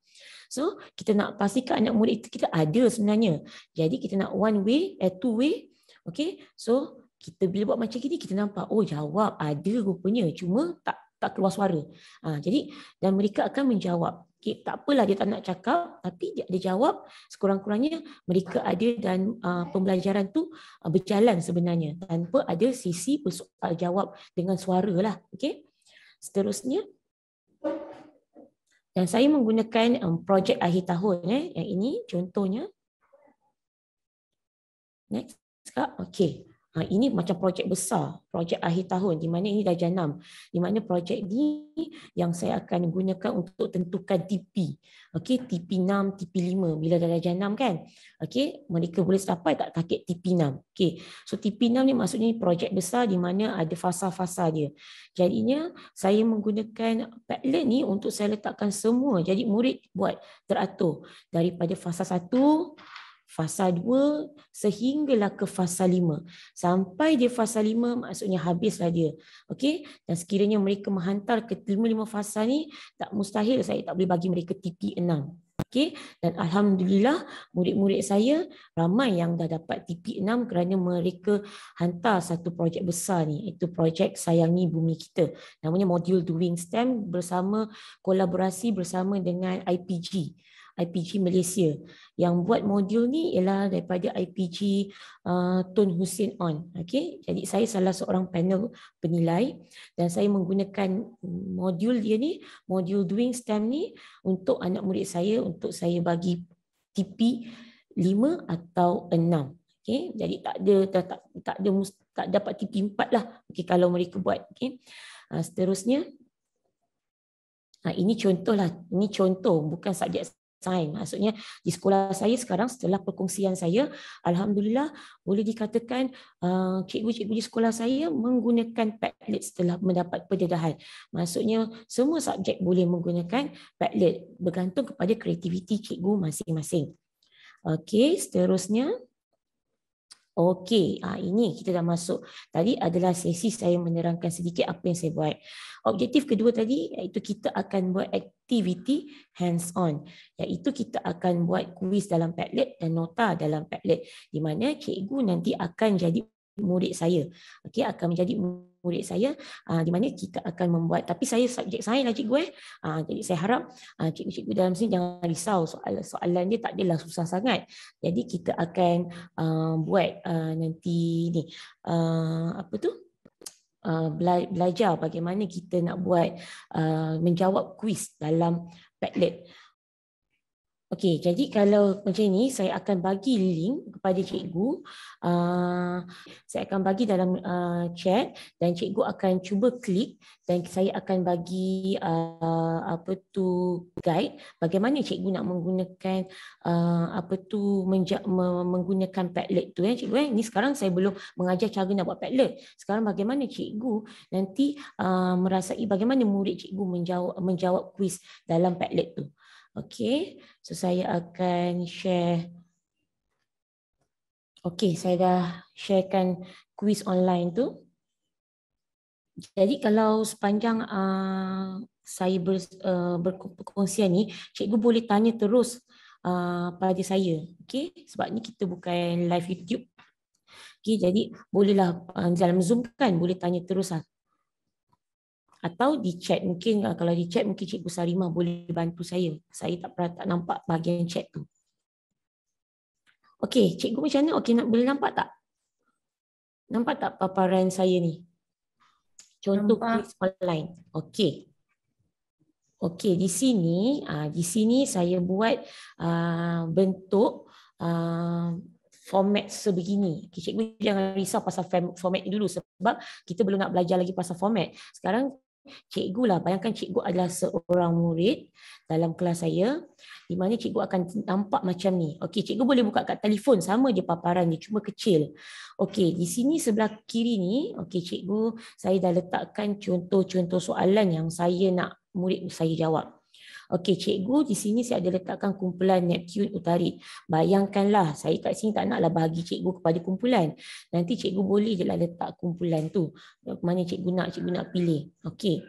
So kita nak pastikan anak murid itu kita ada sebenarnya. Jadi kita nak one way, two way. Okay, so kita bila buat macam gini, kita nampak, oh jawab ada rupanya, cuma tak keluar suara. Jadi dan mereka akan menjawab. Okay, tak apalah dia tak nak cakap, tapi dia jawab, sekurang-kurangnya mereka ada dan pembelajaran tu berjalan sebenarnya tanpa ada sisi bersoal jawab dengan suara lah. Okay. Seterusnya, dan saya menggunakan projek akhir tahun. Yang ini contohnya. Next. Okay. Ini macam projek besar, projek akhir tahun, di mana ini darjah 6. Di mana projek ini yang saya akan gunakan untuk tentukan TP. Okey, TP 6, TP 5 bila darjah 6 kan. Okey, mereka boleh capai tak target TP 6. Okey. So TP 6 ni maksudnya projek besar di mana ada fasa-fasa dia. Jadinya saya menggunakan Padlet ni untuk saya letakkan semua. Jadi murid buat teratur daripada fasa 1, fasa 2 sehinggalah ke fasa 5. Sampai dia fasa 5 maksudnya habislah dia. Okey, dan sekiranya mereka menghantar ke 5 fasa ni, tak mustahil saya tak boleh bagi mereka TP 6. Okey, dan alhamdulillah murid-murid saya ramai yang dah dapat TP 6 kerana mereka hantar satu projek besar ni, iaitu projek Sayangi Bumi Kita. Namanya Modul Doing STEM bersama kolaborasi bersama dengan IPG Malaysia. Yang buat modul ni ialah daripada IPG Tun Hussein On. Okay? Jadi saya salah seorang panel penilai dan saya menggunakan modul dia ni, modul Doing STEM ni untuk anak murid saya, untuk saya bagi TP 5 atau 6. Okay? Jadi tak dapat TP 4 lah. Okay, kalau mereka buat. Okay? Seterusnya, ini contoh lah. Ini contoh, bukan subjek sains. Maksudnya di sekolah saya sekarang setelah perkongsian saya, alhamdulillah boleh dikatakan cikgu-cikgu di sekolah saya menggunakan Padlet setelah mendapat pendedahan. Maksudnya semua subjek boleh menggunakan Padlet bergantung kepada kreativiti cikgu masing-masing. Okey, seterusnya. Okey, ini kita dah masuk. Tadi adalah sesi saya menerangkan sedikit apa yang saya buat. Objektif kedua tadi iaitu kita akan buat aktiviti hands-on. Iaitu kita akan buat kuis dalam Padlet dan nota dalam Padlet. Di mana cikgu nanti akan jadi murid saya. Okey, akan menjadi murid saya di mana kita akan membuat, tapi saya subjek sains lah cikgu jadi saya harap cikgu-cikgu dalam sini jangan risau, soalan dia tak adalah susah sangat. Jadi kita akan buat nanti ni belajar bagaimana kita nak buat menjawab kuis dalam Padlet. Okey, jadi kalau macam ni, saya akan bagi link kepada cikgu. Saya akan bagi dalam chat dan cikgu akan cuba klik dan saya akan bagi guide bagaimana cikgu nak menggunakan menggunakan Padlet tu cikgu. Ni sekarang saya belum mengajar cara nak buat Padlet. Sekarang bagaimana cikgu nanti merasai bagaimana murid cikgu menjawab kuis dalam Padlet tu. Okey, so saya akan share. Okey, saya dah sharekan kuis online tu. Jadi kalau sepanjang saya berkongsian ni, cikgu boleh tanya terus pada saya. Okey, sebab ni kita bukan live YouTube. Okey, jadi bolehlah dalam Zoom kan boleh tanya terus lah. Atau di chat, mungkin kalau di chat mungkin Cikgu Sarimah boleh bantu saya. Saya tak nampak bahagian chat tu. Okey, cikgu macam mana? Okey, boleh nampak tak? Nampak tak paparan saya ni? Contoh kuis online. Okey. Okey, di sini saya buat bentuk format sebegini. Okay, cikgu jangan risau pasal format ni dulu sebab kita belum nak belajar lagi pasal format. Sekarang cikgu lah, bayangkan cikgu adalah seorang murid dalam kelas saya di mana cikgu akan nampak macam ni. Okey, cikgu boleh buka kat telefon, sama je paparan dia, cuma kecil. Okey, di sini sebelah kiri ni, okey cikgu, saya dah letakkan contoh-contoh soalan yang saya nak murid saya jawab. Okey, cikgu di sini saya ada letakkan kumpulan Neptune Utarit. Bayangkanlah saya kat sini tak naklah bagi cikgu kepada kumpulan. Nanti cikgu boleh je lah letak kumpulan tu. Mana cikgu nak pilih. Okey.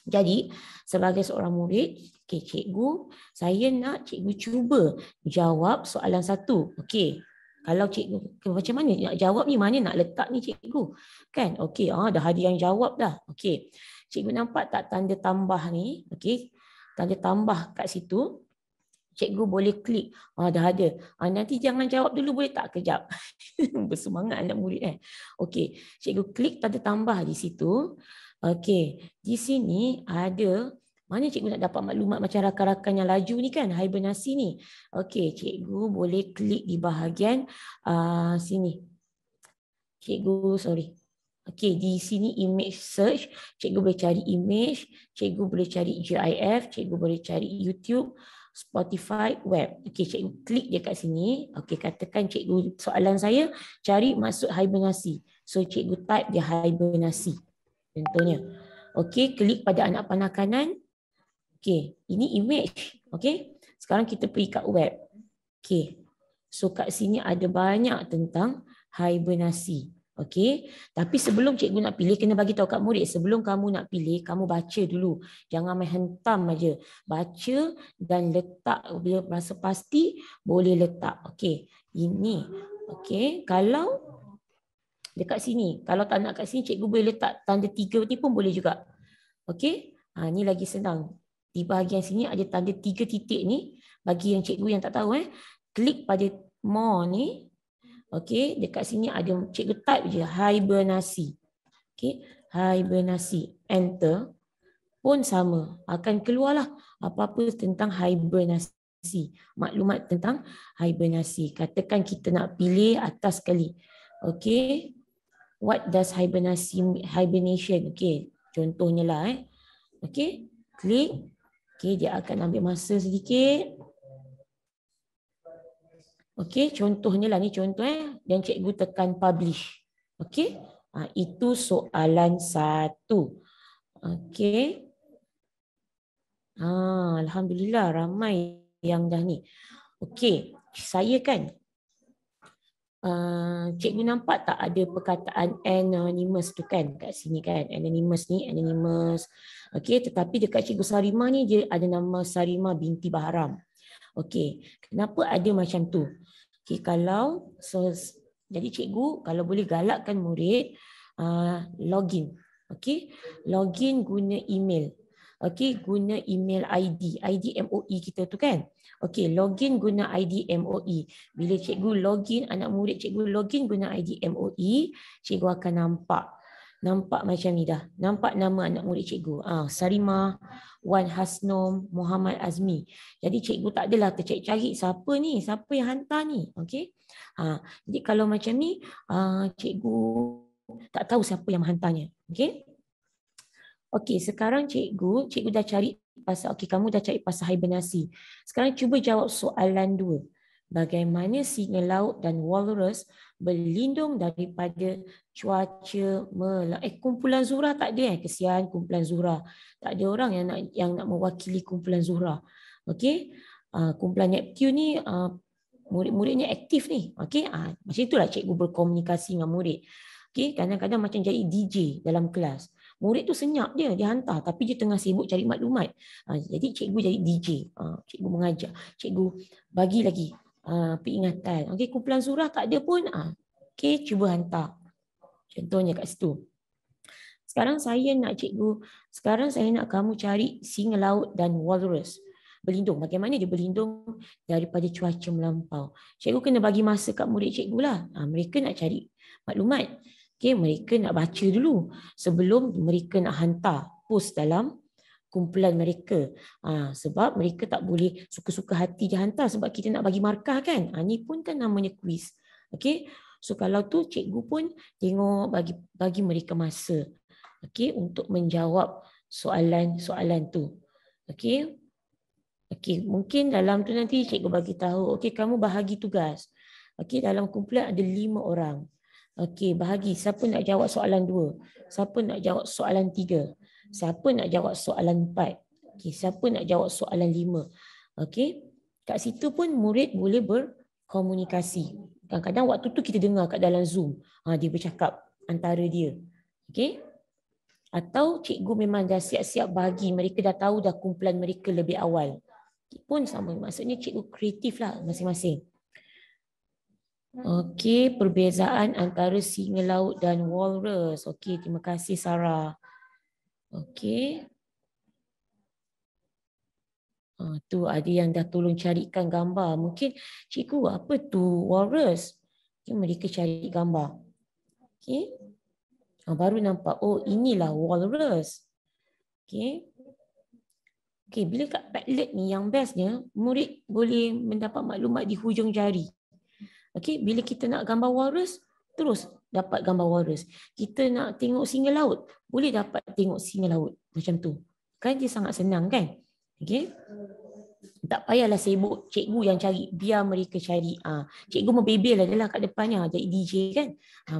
Jadi sebagai seorang murid, okey cikgu, saya nak cikgu cuba jawab soalan 1. Okey. Kalau cikgu macam mana nak jawab ni, mana nak letak ni cikgu? Kan? Okey, dah ada yang jawab dah. Okey. Cikgu nampak tak tanda tambah ni? Okey. Tanda tambah kat situ. Cikgu boleh klik. Dah ada. Nanti jangan jawab dulu, boleh tak kejap? Bersemangat anak murid Okey, cikgu klik tanda tambah di situ. Okey, di sini ada mana cikgu nak dapat maklumat macam rakan-rakan yang laju ni kan, hibernasi ni. Okey, cikgu boleh klik di bahagian sini. Okey, di sini image search, cikgu boleh cari image, cikgu boleh cari GIF, cikgu boleh cari YouTube, Spotify, web. Okey, cikgu klik je kat sini. Okey, katakan cikgu soalan saya cari maksud hibernasi. So cikgu type dia hibernasi. Contohnya. Okey, klik pada anak panah kanan. Okey, ini image. Okey. Sekarang kita pergi kat web. Okey. So kat sini ada banyak tentang hibernasi. Okey, tapi sebelum cikgu nak pilih, kena bagi tahu kat murid, sebelum kamu nak pilih, kamu baca dulu. Jangan main hentam aja. Baca dan letak, bila rasa pasti boleh letak. Okey, ini. Okey, kalau dekat sini, kalau tak nak kat sini, cikgu boleh letak tanda 3 ni pun boleh juga. Okey, ni lagi senang. Di bahagian sini ada tanda 3 titik ni, bagi yang cikgu yang tak tahu klik pada more ni. Okey, dekat sini ada cikgu type je hibernasi. Okey, hibernasi. Enter. Pun sama. Akan keluarlah apa-apa tentang hibernasi. Maklumat tentang hibernasi. Katakan kita nak pilih atas sekali. Okey. What does hibernation? Okey, contohnya lah Okey, klik. Okey, dia akan ambil masa sedikit. Okey, contohnya lah ni contoh dan cikgu tekan publish. Okey, itu soalan 1. Okey. Alhamdulillah ramai yang dah ni. Okey, saya kan cikgu nampak tak ada perkataan anonymous tu kan kat sini kan. Anonymous ni, anonymous. Okey, tetapi dekat cikgu Sarimah ni dia ada nama Sarimah binti Bahram. Okey, kenapa ada macam tu? Okey, kalau jadi cikgu kalau boleh galakkan murid login. Okey, login guna email. Okey, guna email ID MOE kita tu kan. Okey, login guna ID MOE. Bila cikgu login, anak murid cikgu login guna ID MOE, cikgu akan nampak macam ni dah. Nampak nama anak murid cikgu. Sarimah, Wan Hasnom, Muhammad Azmi. Jadi cikgu tak adalah tercari siapa ni, siapa yang hantar ni. Okey. Jadi kalau macam ni, cikgu tak tahu siapa yang menghantarnya. Okey. Okey, sekarang cikgu dah cari pasal, okey, kamu dah cari pasal hibernasi. Sekarang cuba jawab soalan 2. Bagaimana singa laut dan walrus berlindung daripada cuaca kumpulan Zuhra tak ada kesian kumpulan Zuhra. Tak ada orang yang nak mewakili kumpulan Zuhra. Okey. Kumpulan Neptune ni murid-muridnya aktif ni. Okey. Macam itulah cikgu berkomunikasi dengan murid. Okey, kadang-kadang macam jadi DJ dalam kelas. Murid tu senyap dia hantar tapi dia tengah sibuk cari maklumat. Jadi cikgu jadi DJ. Cikgu mengajar. Cikgu bagi lagi peringatan. Okey, kumpulan Zuhra tak ada pun. Okey, cuba hantar. Contohnya kat situ. Sekarang saya nak kamu cari singa laut dan walrus berlindung. Bagaimana dia berlindung daripada cuaca melampau? Cikgu kena bagi masa kat murid cikgu lah. Mereka nak cari maklumat. Okay, mereka nak baca dulu sebelum mereka nak hantar post dalam kumpulan mereka. Sebab mereka tak boleh suka-suka hati je hantar sebab kita nak bagi markah kan. Ni pun kan namanya quiz. Okay, so kalau tu cikgu pun tengok bagi mereka masa. Okay, untuk menjawab soalan-soalan tu. Okay. Okay, mungkin dalam tu nanti cikgu bagi tahu. Okay, kamu bahagi tugas. Okay, dalam kumpulan ada 5 orang. Okey, bahagi. Siapa nak jawab soalan 2? Siapa nak jawab soalan 3? Siapa nak jawab soalan 4? Okey, siapa nak jawab soalan 5? Okey. Kat situ pun murid boleh berkomunikasi. Kadang-kadang waktu tu kita dengar kat dalam Zoom, dia bercakap antara dia. Okey. Atau cikgu memang dah siap-siap bagi, mereka dah tahu dah kumpulan mereka lebih awal. Pun sama, maksudnya cikgu kreatif lah masing-masing. Okey, perbezaan antara singa laut dan walrus. Okey, terima kasih Sarah. Okey. Tu ada yang dah tolong carikan gambar. Mungkin cikgu apa tu walrus? Okay, mereka cari gambar. Okey. Baru nampak, oh inilah walrus. Okey. Okey, bila kat Padlet ni yang bestnya, murid boleh mendapat maklumat di hujung jari. Okey, bila kita nak gambar walrus, terus dapat gambar walrus. Kita nak tengok singa laut, boleh dapat tengok singa laut. Macam tu. Kan dia sangat senang kan? Okey. Tak payahlah sibuk cikgu yang cari, biar mereka cari. Cikgu membebel adalah kat depannya jadi DJ kan.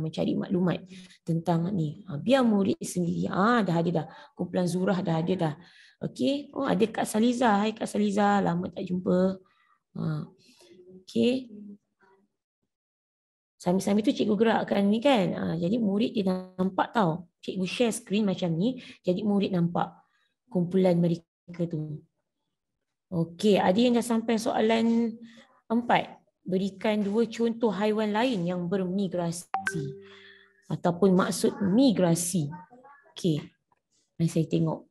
Mencari maklumat tentang ni. Biar murid sendiri. Dah ada dah. Kumpulan Zurah dah ada dah. Okey. Oh, ada Kak Saliza. Hai Kak Saliza, lama tak jumpa. Okey. Sambil-sambil tu cikgu gerakkan ni kan. Jadi murid dia nampak tau. Cikgu share screen macam ni. Jadi murid nampak kumpulan mereka tu. Okey, ada yang dah sampai soalan 4. Berikan 2 contoh haiwan lain yang bermigrasi. Ataupun maksud migrasi. Okey, mari saya tengok.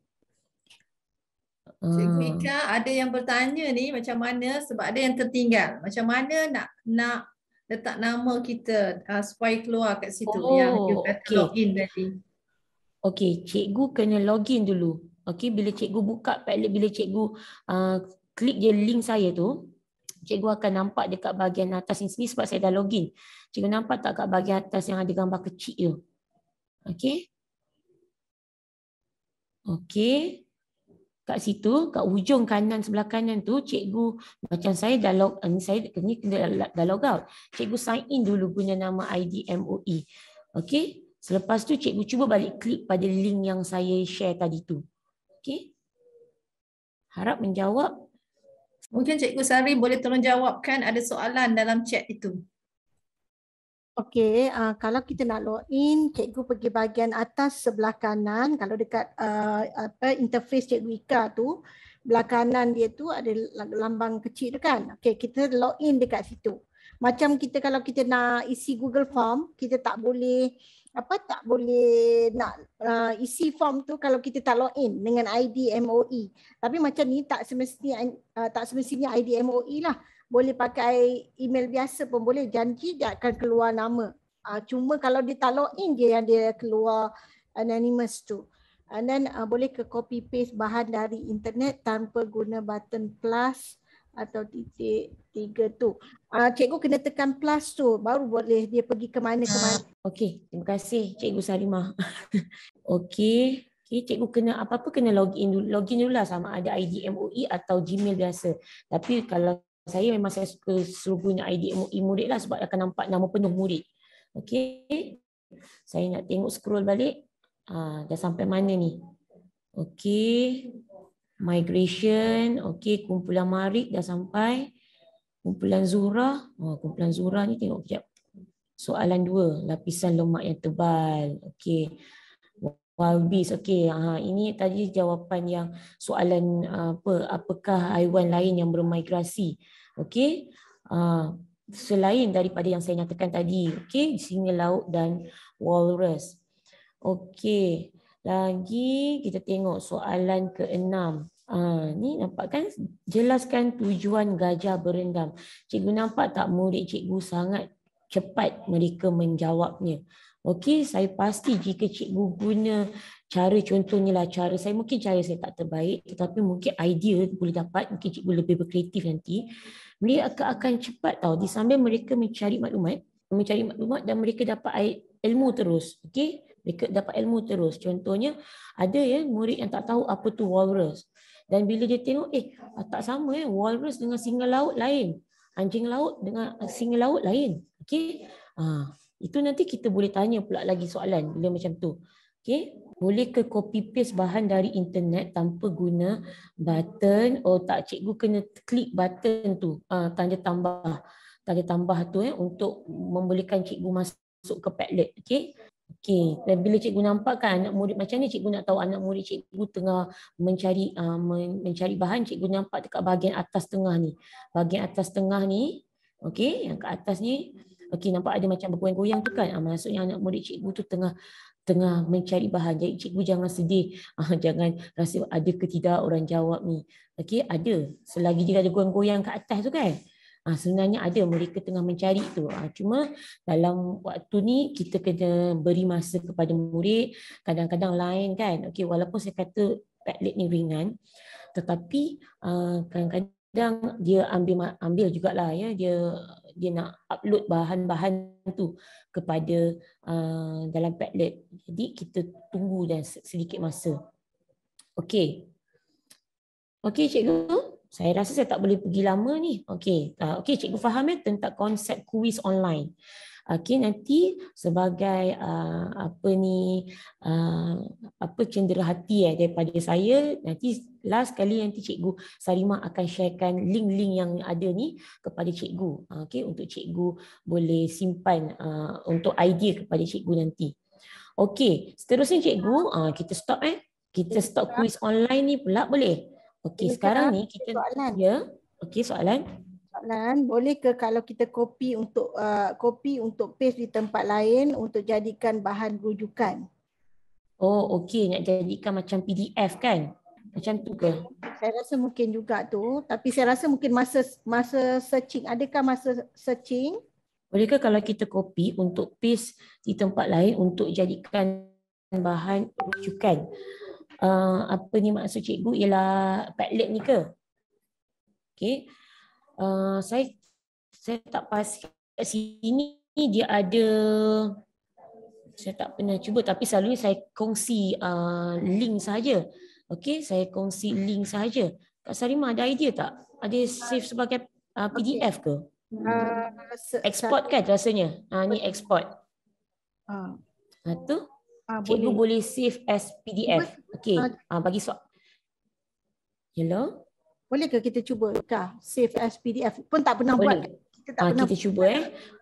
Cikgu Ika, ada yang bertanya ni macam mana, sebab ada yang tertinggal. Macam mana nak letak nama kita supaya keluar kat situ yang you kata login tadi. Okey, cikgu kena login dulu. Okey, bila cikgu buka Padlet, bila cikgu klik je link saya tu, cikgu akan nampak dekat bahagian atas ni sebab saya dah login. Cikgu nampak tak kat bahagian atas yang ada gambar kecil tu? Okey. Okey. Kat situ, kat hujung kanan sebelah kanan tu, cikgu macam saya dah dah log out. Cikgu sign in dulu guna nama ID MOE. Okey. Selepas tu cikgu cuba balik klik pada link yang saya share tadi tu. Okey. Harap menjawab. Mungkin Cikgu Sari boleh tolong jawabkan, ada soalan dalam chat itu. Okey, kalau kita nak login, cikgu pergi bahagian atas sebelah kanan. Kalau dekat interface Cikgu Ika tu, belah kanan dia tu ada lambang kecil tu kan. Okey, kita login dekat situ. Macam kita kalau kita nak isi Google Form, kita tak boleh nak isi form tu kalau kita tak login dengan ID MOE. Tapi macam ni tak semestinya ID MOE lah. Boleh pakai email biasa pun boleh, janji dia akan keluar nama. Cuma kalau dia tak login je yang dia keluar anonymous tu. And then boleh ke copy paste bahan dari internet tanpa guna button plus atau titik 3 tu. Cikgu kena tekan plus tu baru boleh dia pergi ke mana-mana. Okey, terima kasih Cikgu Sarimah. Okey. Cikgu kena apa-apa kena login dulu. Login dulu lah sama ada ID MOE atau Gmail biasa. Tapi kalau saya memang saya suruh guna ID MOE murid lah sebab akan nampak nama penuh murid. Okey. Saya nak tengok scroll balik. Dah sampai mana ni? Okey. Migration. Okey, kumpulan Marik dah sampai. Kumpulan Zurah. Kumpulan Zurah ni tengok sekejap. Soalan 2. Lapisan lemak yang tebal. Okey. Walbis. Okey. Ini tadi jawapan yang soalan apakah haiwan lain yang bermigrasi. Okey. Selain daripada yang saya nyatakan tadi. Okey. Singa laut dan walrus. Okey. Lagi kita tengok soalan ke-6. Ni nampak kan, jelaskan tujuan gajah berendam. Cikgu nampak tak murid cikgu sangat cepat mereka menjawabnya. Okey, saya pasti jika cikgu guna cara contohnya lah cara saya, mungkin cara saya tak terbaik tetapi mungkin idea boleh dapat, mungkin cikgu lebih berkreatif nanti. Mereka akan cepat tahu di sambil mereka mencari maklumat dan mereka dapat ilmu terus. Okey, mereka dapat ilmu terus. Contohnya ada murid yang tak tahu apa tu walrus. Dan bila dia tengok, tak sama walrus dengan singa laut lain. Anjing laut dengan singa laut lain. Okey. Itu nanti kita boleh tanya pula lagi soalan bila macam tu. Okey, boleh ke copy paste bahan dari internet tanpa guna button? Oh tak, cikgu kena klik button tu, tanda tambah tu untuk membolehkan cikgu masuk ke Padlet. Okey. Okey, dan bila cikgu nampak kan anak murid macam ni, cikgu nak tahu anak murid cikgu tengah mencari bahan, cikgu nampak dekat bahagian atas tengah ni. Bahagian atas tengah ni, okey, yang ke atas ni, okey, nampak ada macam bergoyang-goyang tu kan. Maksudnya anak murid cikgu tu tengah mencari bahan. Jadi cikgu jangan sedih, jangan rasa ada ke tidak orang jawab ni. Okey, ada. Selagi dia ada goyang-goyang kat atas tu kan. Sebenarnya ada, mereka tengah mencari tu. Cuma dalam waktu ni kita kena beri masa kepada murid. Kadang-kadang lain kan. Okey, walaupun saya kata Padlet ni ringan, tetapi kadang-kadang dia ambil jugalah ya, dia nak upload bahan-bahan tu kepada dalam Padlet. Jadi kita tunggu dan sedikit masa. Okey. Okey cikgu, saya rasa saya tak boleh pergi lama ni. Okey. Okey, cikgu faham tentang konsep kuis online. Okey, nanti sebagai cenderahati daripada saya, nanti last kali nanti cikgu Sarimah akan sharekan link-link yang ada ni kepada cikgu. Okey, untuk cikgu boleh simpan untuk idea kepada cikgu nanti. Okey, seterusnya cikgu, kita stop Kita stop kuis online ni pula boleh? Okey, sekarang ni kita soalan. Ya. Okey, soalan. Boleh ke kalau kita copy untuk paste di tempat lain untuk jadikan bahan rujukan? Oh, okey, nak jadikan macam PDF kan? Macam tu ke? Saya rasa mungkin juga tu, tapi saya rasa mungkin masa searching, adakah masa searching? Bolehkah kalau kita copy untuk paste di tempat lain untuk jadikan bahan rujukan? Apa ni maksud cikgu ialah Padlet ni ke? Okey. Saya tak pasti kat sini dia ada, saya tak pernah cuba tapi selalunya saya kongsi link saja. Okey, saya kongsi link saja. Kak Sarimah ada idea tak? Ada save sebagai PDF ke? Export kan rasanya? Ni export. Tu cikgu boleh save as PDF. Okey, bagi soal. Hello? Boleh ke kita cuba save as PDF? Pun tak pernah boleh. Buat. Kita cuba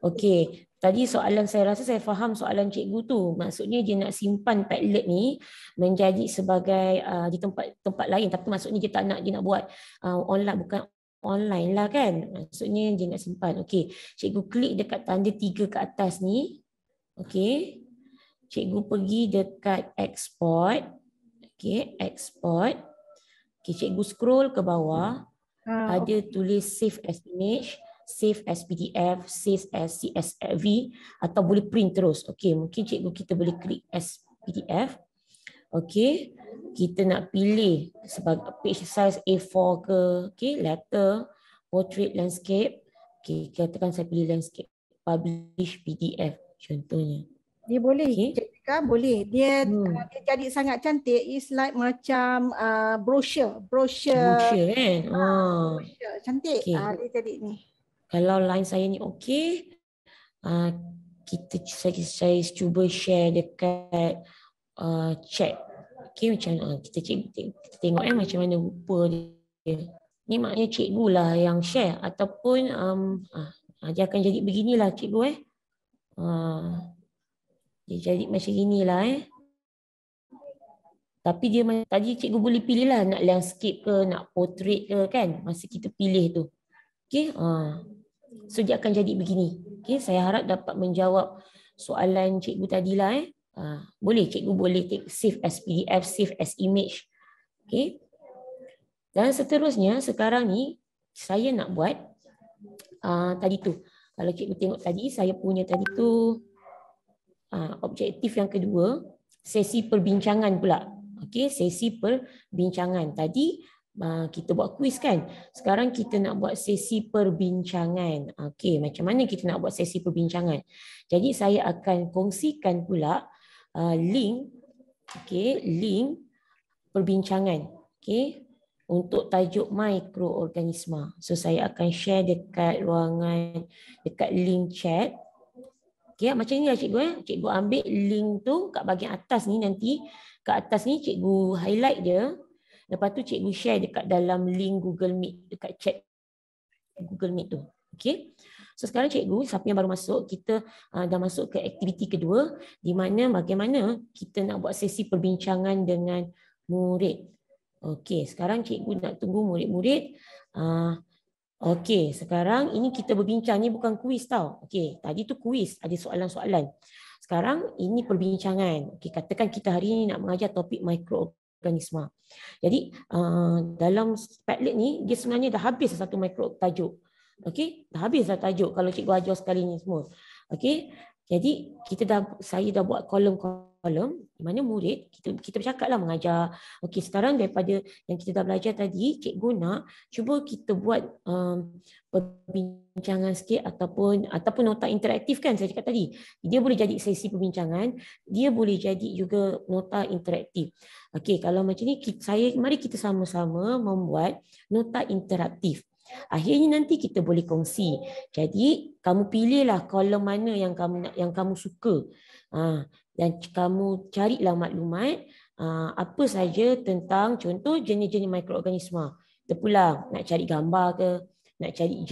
Okey. Tadi soalan saya rasa saya faham soalan cikgu tu. Maksudnya dia nak simpan Padlet ni menjadi sebagai di tempat lain, tapi maksudnya dia nak buat online, bukan online lah kan. Maksudnya dia nak simpan. Okey. Cikgu klik dekat tanda 3 ke atas ni. Okey. Cikgu pergi dekat export. Okey, export. Okey, cikgu scroll ke bawah. Ada tulis save as image, save as PDF, save as CSV atau boleh print terus. Okey, mungkin cikgu kita boleh klik as PDF. Okey, kita nak pilih sebagai page size A4 ke, okey, letter, portrait, landscape. Okey, katakan saya pilih landscape. Publish PDF contohnya. Dia boleh, boleh. Dia jadi sangat cantik. It's like macam brochure kan. Brochure. Cantik. Okay. Dia jadi ni. Kalau line saya ni okey, saya cuba share dekat chat. Okey, macam kita tengok macam mana rupa dia. Ni maknanya cikgu lah yang share ataupun dia akan jadi beginilah cikgu dia jadi macam inilah Tapi dia tadi cikgu boleh pilih lah nak landscape ke, nak portrait ke kan, masa kita pilih tu. Okey, so dia akan jadi begini. Okey, saya harap dapat menjawab soalan cikgu tadilah boleh, cikgu boleh save as PDF, save as image. Okey. Dan seterusnya sekarang ni saya nak buat tadi tu. Kalau cikgu tengok tadi, saya punya tadi tu objektif yang kedua, sesi perbincangan pula. Okey, sesi perbincangan. Tadi kita buat kuis kan. Sekarang kita nak buat sesi perbincangan. Okey, macam mana kita nak buat sesi perbincangan? Jadi saya akan kongsikan pula link, okey, link perbincangan. Okey, untuk tajuk mikroorganisma. So saya akan share dekat ruangan, dekat link chat. Okay, macam ni lah cikgu. Cikgu ambil link tu kat bahagian atas ni nanti. Kat atas ni cikgu highlight dia. Lepas tu cikgu share dekat dalam link Google Meet, dekat chat Google Meet tu. Okay. So sekarang cikgu, siapa yang baru masuk, kita dah masuk ke aktiviti kedua di mana bagaimana kita nak buat sesi perbincangan dengan murid. Okay, sekarang cikgu nak tunggu murid-murid. Okey, sekarang ini kita berbincang, ni bukan kuis tau. Okey, tadi tu kuis, ada soalan-soalan. Sekarang ini perbincangan. Okey, katakan kita hari ini nak mengajar topik mikroorganisma. Jadi dalam Padlet ni dia sebenarnya dah habis satu tajuk. Okey, dah habis dah tajuk kalau cikgu ajar sekali ni semua. Okey. Jadi saya dah buat kolom-kolom di mana murid kita bercakaplah mengajar. Okey, sekarang daripada yang kita dah belajar tadi, cikgu nak cuba kita buat perbincangan sikit ataupun nota interaktif kan saya cakap tadi. Dia boleh jadi sesi perbincangan, dia boleh jadi juga nota interaktif. Okey, kalau macam ni mari kita sama-sama membuat nota interaktif. Akhirnya nanti kita boleh kongsi. Jadi kamu pilihlah kolom mana yang kamu suka. Dan kamu carilah maklumat apa saja tentang contoh jenis-jenis mikroorganisma. Terpulang nak cari gambar ke, nak cari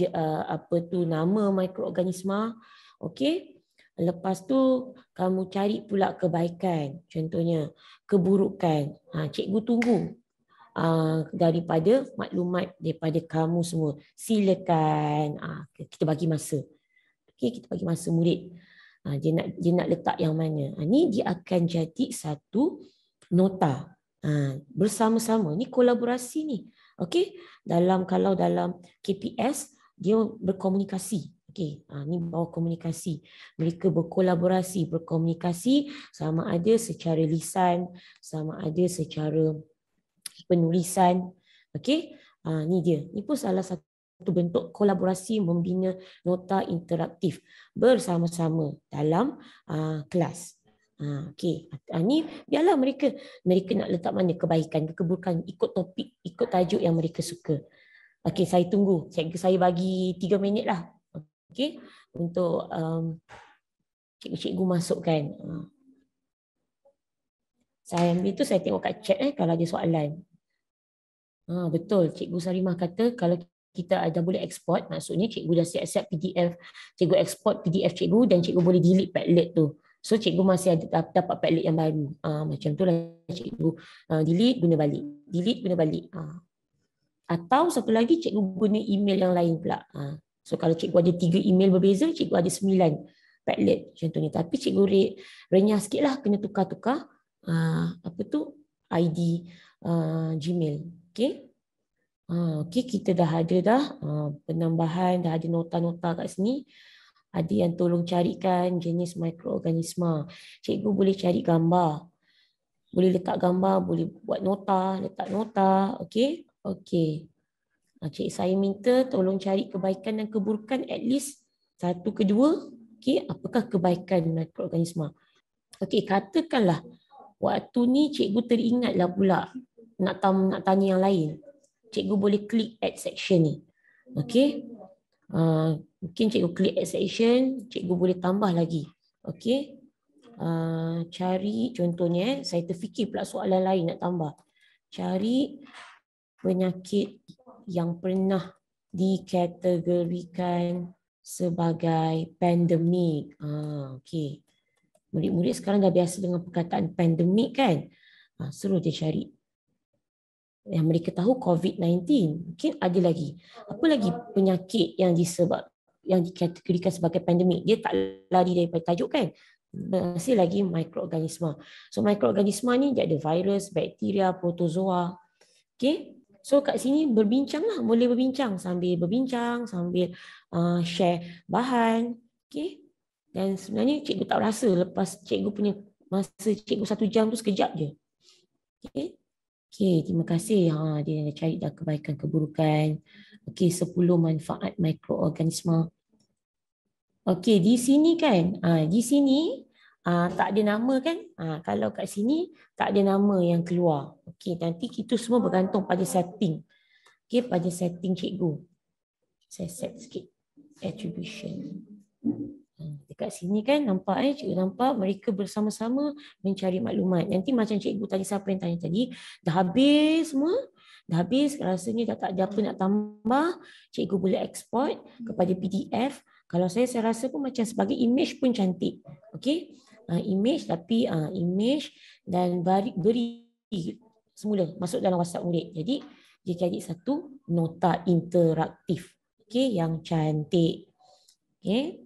nama mikroorganisma. Okey. Lepas tu kamu cari pula kebaikan, contohnya keburukan. Cikgu tunggu daripada maklumat daripada kamu semua. Silakan. Kita bagi masa. Okey, kita bagi masa murid. Dia nak letak yang mana. Ni dia akan jadi satu nota. Bersama-sama. Ni kolaborasi ni. Okey, kalau dalam KPS dia berkomunikasi. Okey, ni bawa komunikasi. Mereka berkolaborasi, berkomunikasi sama ada secara lisan, sama ada secara penulisan. Okey, ni dia. Ni pun salah satu bentuk kolaborasi membina nota interaktif bersama-sama dalam kelas. Okey, ni biarlah mereka nak letak mana kebaikan, keburukan, ikut topik, ikut tajuk yang mereka suka. Okey, saya tunggu. Saya bagi 3 minit lah. Okey, untuk cikgu masukkan. Saya ambil tu, saya tengok kat chat kalau ada soalan. Betul, Cikgu Sarimah kata kalau kita dah boleh export, maksudnya cikgu dah siap-siap PDF, cikgu export PDF cikgu dan cikgu boleh delete Padlet tu. So cikgu masih ada dapat Padlet yang baru. Macam tu lah cikgu delete guna balik. Atau satu lagi cikgu guna email yang lain pula. So kalau cikgu ada 3 email berbeza, cikgu ada 9 Padlet contohnya. Tapi cikgu renyah sikit lah, kena tukar-tukar ID Gmail. Okey. Okey, kita dah ada penambahan, dah ada nota-nota kat sini. Ada yang tolong carikan jenis mikroorganisma. Cikgu boleh cari gambar. Boleh letak gambar, boleh buat nota, letak nota. Okey. Okey. Cik saya minta tolong cari kebaikan dan keburukan at least 1 ke 2. Okey, apakah kebaikan mikroorganisma? Okey, katakanlah waktu ni cikgu teringatlah pula nak tanya yang lain. Cikgu boleh klik add section ni. Okey. Mungkin cikgu klik add section, cikgu boleh tambah lagi. Okey. Cari contohnya, saya terfikir pula soalan lain nak tambah. Cari penyakit yang pernah dikategorikan sebagai pandemik. Okey. Murid-murid sekarang dah biasa dengan perkataan pandemik kan? Suruh dia cari. Yang mereka tahu COVID-19. Mungkin ada lagi. Apa lagi penyakit yang dikategorikan sebagai pandemik? Dia tak lari daripada tajuk kan? Masih lagi mikroorganisma. So mikroorganisma ni dia ada virus, bakteria, protozoa. Okay? So kat sini berbincang lah. Boleh berbincang sambil share bahan. Okay? Dan sebenarnya cikgu tak rasa lepas cikgu punya masa cikgu 1 jam tu sekejap je. Okay? Okey, terima kasih. Dia dah cari dah kebaikan keburukan. Okey, 10 manfaat mikroorganisma. Okey, di sini kan, di sini tak ada nama kan? Kalau kat sini tak ada nama yang keluar. Okey, nanti kita semua bergantung pada setting. Okey, pada setting cikgu. Saya set sikit attribution. Dekat sini kan nampak cikgu nampak mereka bersama-sama mencari maklumat. Nanti macam cikgu tadi, siapa yang tanya tadi, dah habis semua? Dah habis, rasanya dah tak ada apa nak tambah, cikgu boleh export kepada PDF. Kalau saya rasa pun macam sebagai image pun cantik. Okey, image, tapi image dan beri semula masuk dalam WhatsApp murid. Jadi dia jadi satu nota interaktif. Okey, yang cantik. Okey.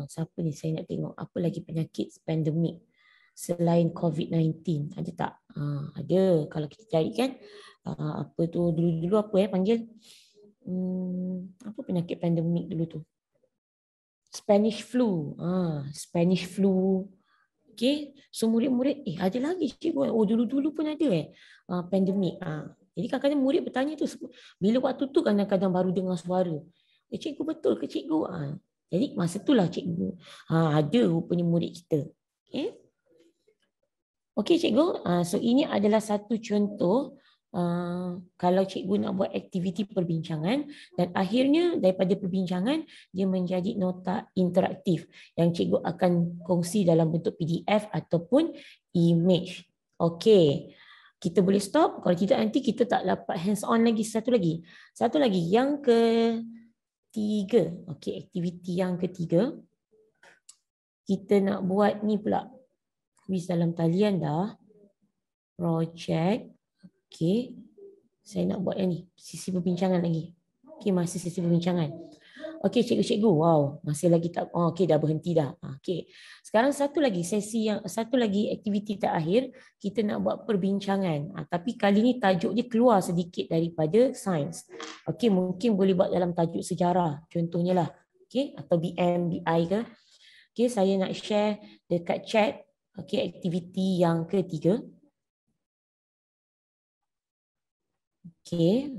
Siapa ni saya nak tengok apa lagi penyakit pandemik selain COVID-19, ada tak? Ada. Kalau kita cari kan apa tu dulu apa panggil apa penyakit pandemik dulu tu? Spanish flu. Spanish flu. Okey, so murid-murid ada lagi cikgu. Oh, dulu-dulu pun ada pandemik. Jadi kadang-kadang murid bertanya tu, bila waktu tu kadang-kadang baru dengar suara. Cikgu betul ke cikgu? Jadi masa itulah cikgu ada rupanya murid kita. Okey. Okey cikgu, so ini adalah satu contoh kalau cikgu nak buat aktiviti perbincangan dan akhirnya daripada perbincangan dia menjadi nota interaktif yang cikgu akan kongsi dalam bentuk PDF ataupun image. Okey. Kita boleh stop, kalau tidak nanti kita tak dapat hands on lagi. Satu lagi yang ketiga. Okey, aktiviti yang ketiga kita nak buat ni pula. Kuis dalam talian dah. Projek. Okey. Saya nak buat yang ni. Sesi perbincangan lagi. Okey, masih sesi perbincangan. Okey, cikgu-cikgu. Wow, masih lagi tak. Okey, dah berhenti dah. Okey. Sekarang satu lagi aktiviti terakhir. Kita nak buat perbincangan. Tapi kali ni tajuk dia keluar sedikit daripada sains. Okey, mungkin boleh buat dalam tajuk sejarah. Contohnya lah. Okey, atau BM, BI ke. Okey, saya nak share dekat chat. Okey, aktiviti yang ketiga. Okey.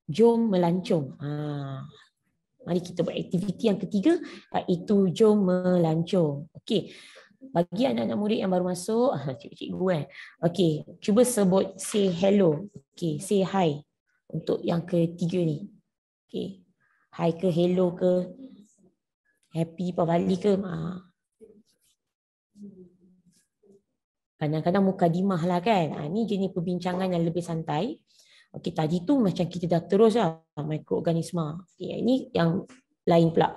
Jom melancong. Mari kita buat aktiviti yang ketiga, iaitu jom melancong. Okey. Bagi anak-anak murid yang baru masuk, cikgu Okey, cuba sebut say hello. Okey, say hi untuk yang ketiga ni. Okey. Hi ke hello ke happy pawali ke? Kadang-kadang mukadimah lah kan. Ni jenis perbincangan yang lebih santai. Okey, tadi tu macam kita dah terus lah mikroorganisma. Okey, ini yang lain pula.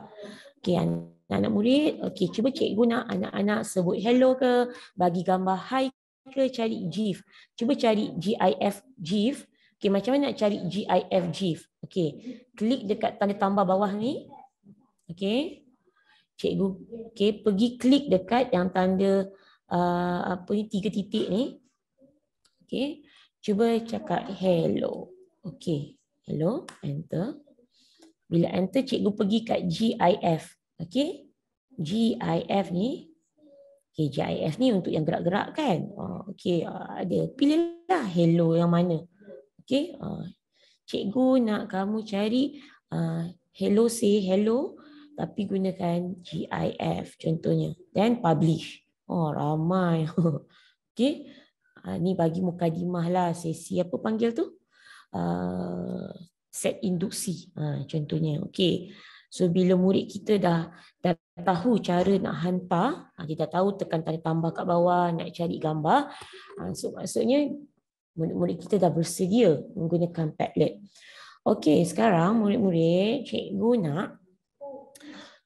Okey, anak-anak murid, okey, cuba cikgu nak anak-anak sebut hello ke, bagi gambar hi ke, cari GIF. Cuba cari GIF GIF. Okey, macam mana nak cari GIF GIF? Okey, klik dekat tanda tambah bawah ni. Okey. Cikgu pergi klik dekat yang tanda apa ni 3 titik ni. Okey. Cuba cakap hello. Okey. Hello, enter. Bila enter, cikgu pergi kat GIF. Okey. GIF ni. Okey, GIF ni untuk yang gerak-gerak kan. Okey, ada. Pilihlah hello yang mana. Okey. Cikgu nak kamu cari hello, say hello, tapi gunakan GIF contohnya. Dan publish. Ramai. Okey. Ni bagi mukadimah lah, sesi apa panggil tu? Set induksi. Contohnya. Okey. So bila murid kita dah tahu cara nak hantar, dia dah tahu tekan tanda tambah kat bawah, nak cari gambar. So maksudnya murid-murid kita dah bersedia menggunakan Padlet. Okey, sekarang murid-murid, cikgu nak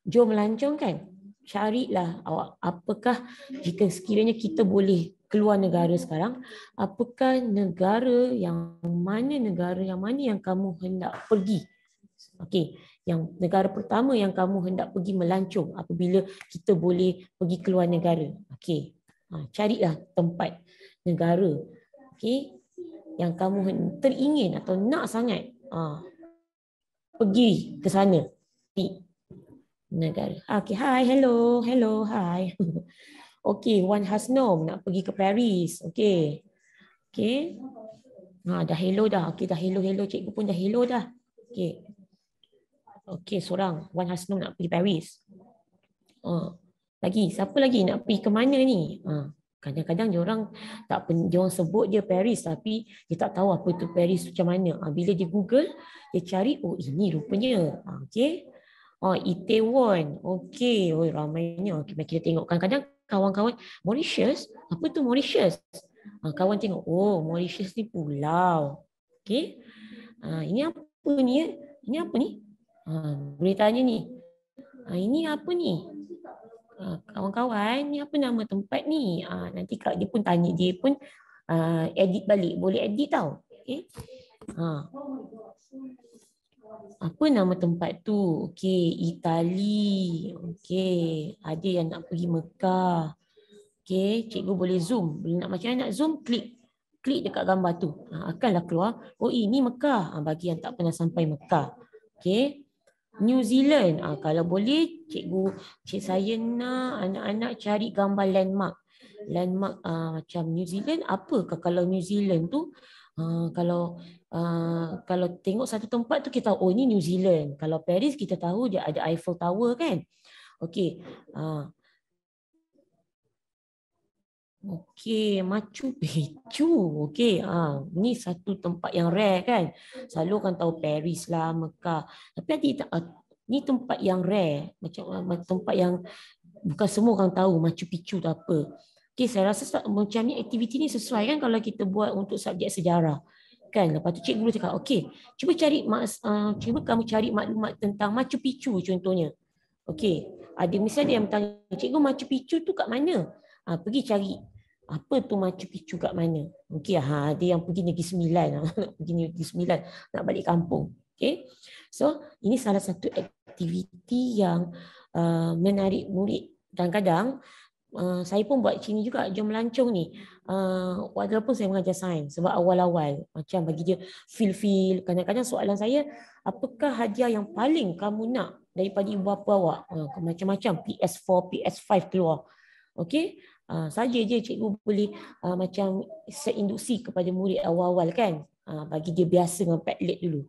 jom melancong kan? Carilah awak apakah jika sekiranya kita boleh keluar negara sekarang, apakah negara yang mana yang kamu hendak pergi? Okey, yang negara pertama yang kamu hendak pergi melancong apabila kita boleh pergi keluar negara. Okey. Carilah tempat negara. Okey, yang kamu teringin atau nak sangat pergi ke sana. Negara. Okey, hi, hello, hi. Okey, Wan Hasnom nak pergi ke Paris. Okey. Okey. Dah hello dah. Okey, dah hello. Cikgu pun dah hello dah. Okey. Okey, seorang Wan Hasnom nak pergi Paris. Lagi, siapa lagi nak pergi ke mana ni? Kadang-kadang diorang diorang sebut dia Paris tapi dia tak tahu apa tu Paris macam mana. Bila dia Google, dia cari, oh ini rupanya. Okey. Oh, Itaewon. Okey, oh ramainya. Okey, kita tengok. Kadang-kadang kawan-kawan Mauritius, apa tu Mauritius? Kawan tengok, oh Mauritius ni pulau. Okey. Ini apa ni? Ini apa ni? Boleh tanya ni. Ini apa ni? Kawan-kawan, ni apa nama tempat ni? Nanti dia pun tanya, dia pun edit balik. Boleh edit tau. Okey. Apa nama tempat tu? Okey, Itali. Okey, ada yang nak pergi Mekah. Okey, cikgu boleh zoom. Boleh nak macam mana nak zoom, klik dekat gambar tu. Akanlah keluar. Oh, ini Mekah. Bagi yang tak pernah sampai Mekah. Okey. New Zealand. Kalau boleh, cik saya nak anak-anak cari gambar landmark. Landmark macam New Zealand, apakah kalau New Zealand tu kalau tengok satu tempat tu kita tahu, oh ini New Zealand. Kalau Paris kita tahu dia ada Eiffel Tower kan. Okey. Okey, Machu Picchu. Okey, ni satu tempat yang rare kan. Selalu kan tahu Paris lah, Mekah. Tapi ni tempat yang rare, macam tempat yang bukan semua orang tahu Machu Picchu tu apa. Okey, saya rasa macam ni aktiviti ni sesuai kan kalau kita buat untuk subjek sejarah. Kan, lepas tu cikgu cakap, okey, cuba kamu cari maklumat tentang Machu Picchu contohnya. Okey, misalnya dia yang bertanya, cikgu Machu Picchu tu kat mana? Pergi cari apa tu Machu Picchu kat mana. Okey, ada yang pergi Negeri Sembilan, pergi Negeri Sembilan nak balik kampung. Okey. So, ini salah satu aktiviti yang menarik murid. Kadang-kadang saya pun buat sini juga, jom melancong ni. Walaupun saya mengajar sains, sebab awal-awal macam bagi dia feel. Kadang-kadang soalan saya, apakah hadiah yang paling kamu nak daripada ibu bapa awak? Macam-macam, PS4, PS5 keluar. Okey, saja je cikgu boleh macam set induksi kepada murid awal-awal kan. Bagi dia biasa dengan Padlet dulu.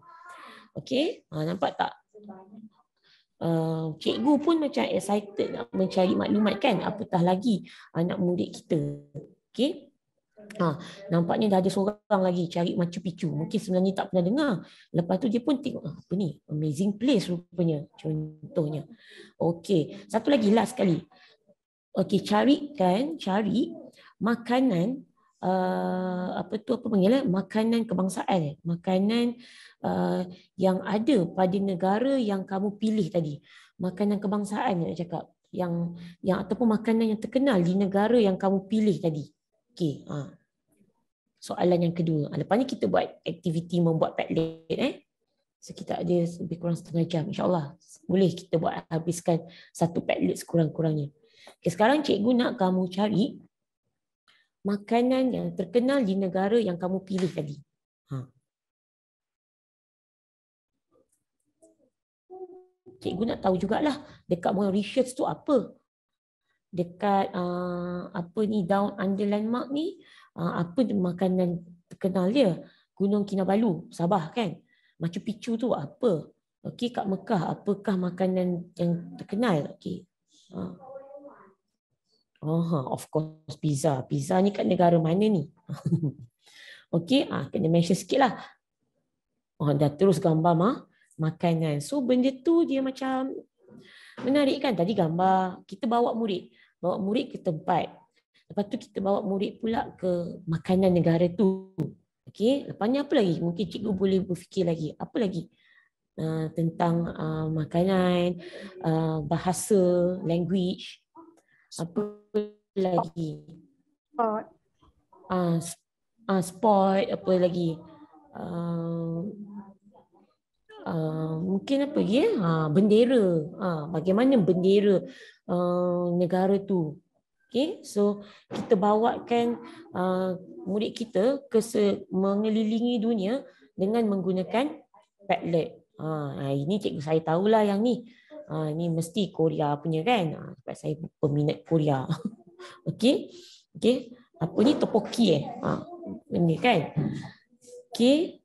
Okey, nampak tak? Cikgu pun macam excited nak mencari maklumat kan, apatah lagi anak murid kita. Okey. Nampaknya dah ada seorang lagi cari Machu Picchu. Mungkin sebenarnya tak pernah dengar. Lepas tu dia pun tengok, apa ni? Amazing place rupanya. Contohnya. Okey, satu lagi last sekali. Okey, cari makanan apa panggil makanan kebangsaan, makanan yang ada pada negara yang kamu pilih tadi. Makanan kebangsaan nak cakap, yang ataupun makanan yang terkenal di negara yang kamu pilih tadi. Okey, soalan yang kedua. Lepas ni kita buat aktiviti membuat Padlet So kita ada lebih kurang setengah jam, insya-Allah. Boleh kita buat habiskan satu Padlet sekurang-kurangnya. Okay, sekarang cikgu nak kamu cari makanan yang terkenal di negara yang kamu pilih tadi. Cikgu nak tahu jugalah dekat Mauritius tu apa. Dekat Down Under Landmark ni, apa makanan terkenal dia? Gunung Kinabalu, Sabah kan? Machu Picchu tu apa? Okey, kat Mekah apakah makanan yang terkenal? Okey. Of course pizza. Pizza ni kat negara mana ni? Okey, kena mention sikit lah. Dah terus gambar makanan. So benda tu dia macam menarik kan? Tadi gambar, kita bawa murid ke tempat. Lepas tu kita bawa murid pula ke makanan negara tu. Okey, lepas ni apa lagi? Mungkin cikgu boleh berfikir lagi. Apa lagi? Tentang makanan, bahasa, language. Apa lagi? Sport, apa lagi? Mungkin apa lagi? Bendera. Bagaimana bendera negara tu? Okay, so kita bawakan murid kita mengelilingi dunia dengan menggunakan Padlet. Ini cikgu saya tahulah yang ni. Ni mesti Korea punya kan? Sebab saya peminat Korea. Okey. Apa ni topoki ini kan? Okey.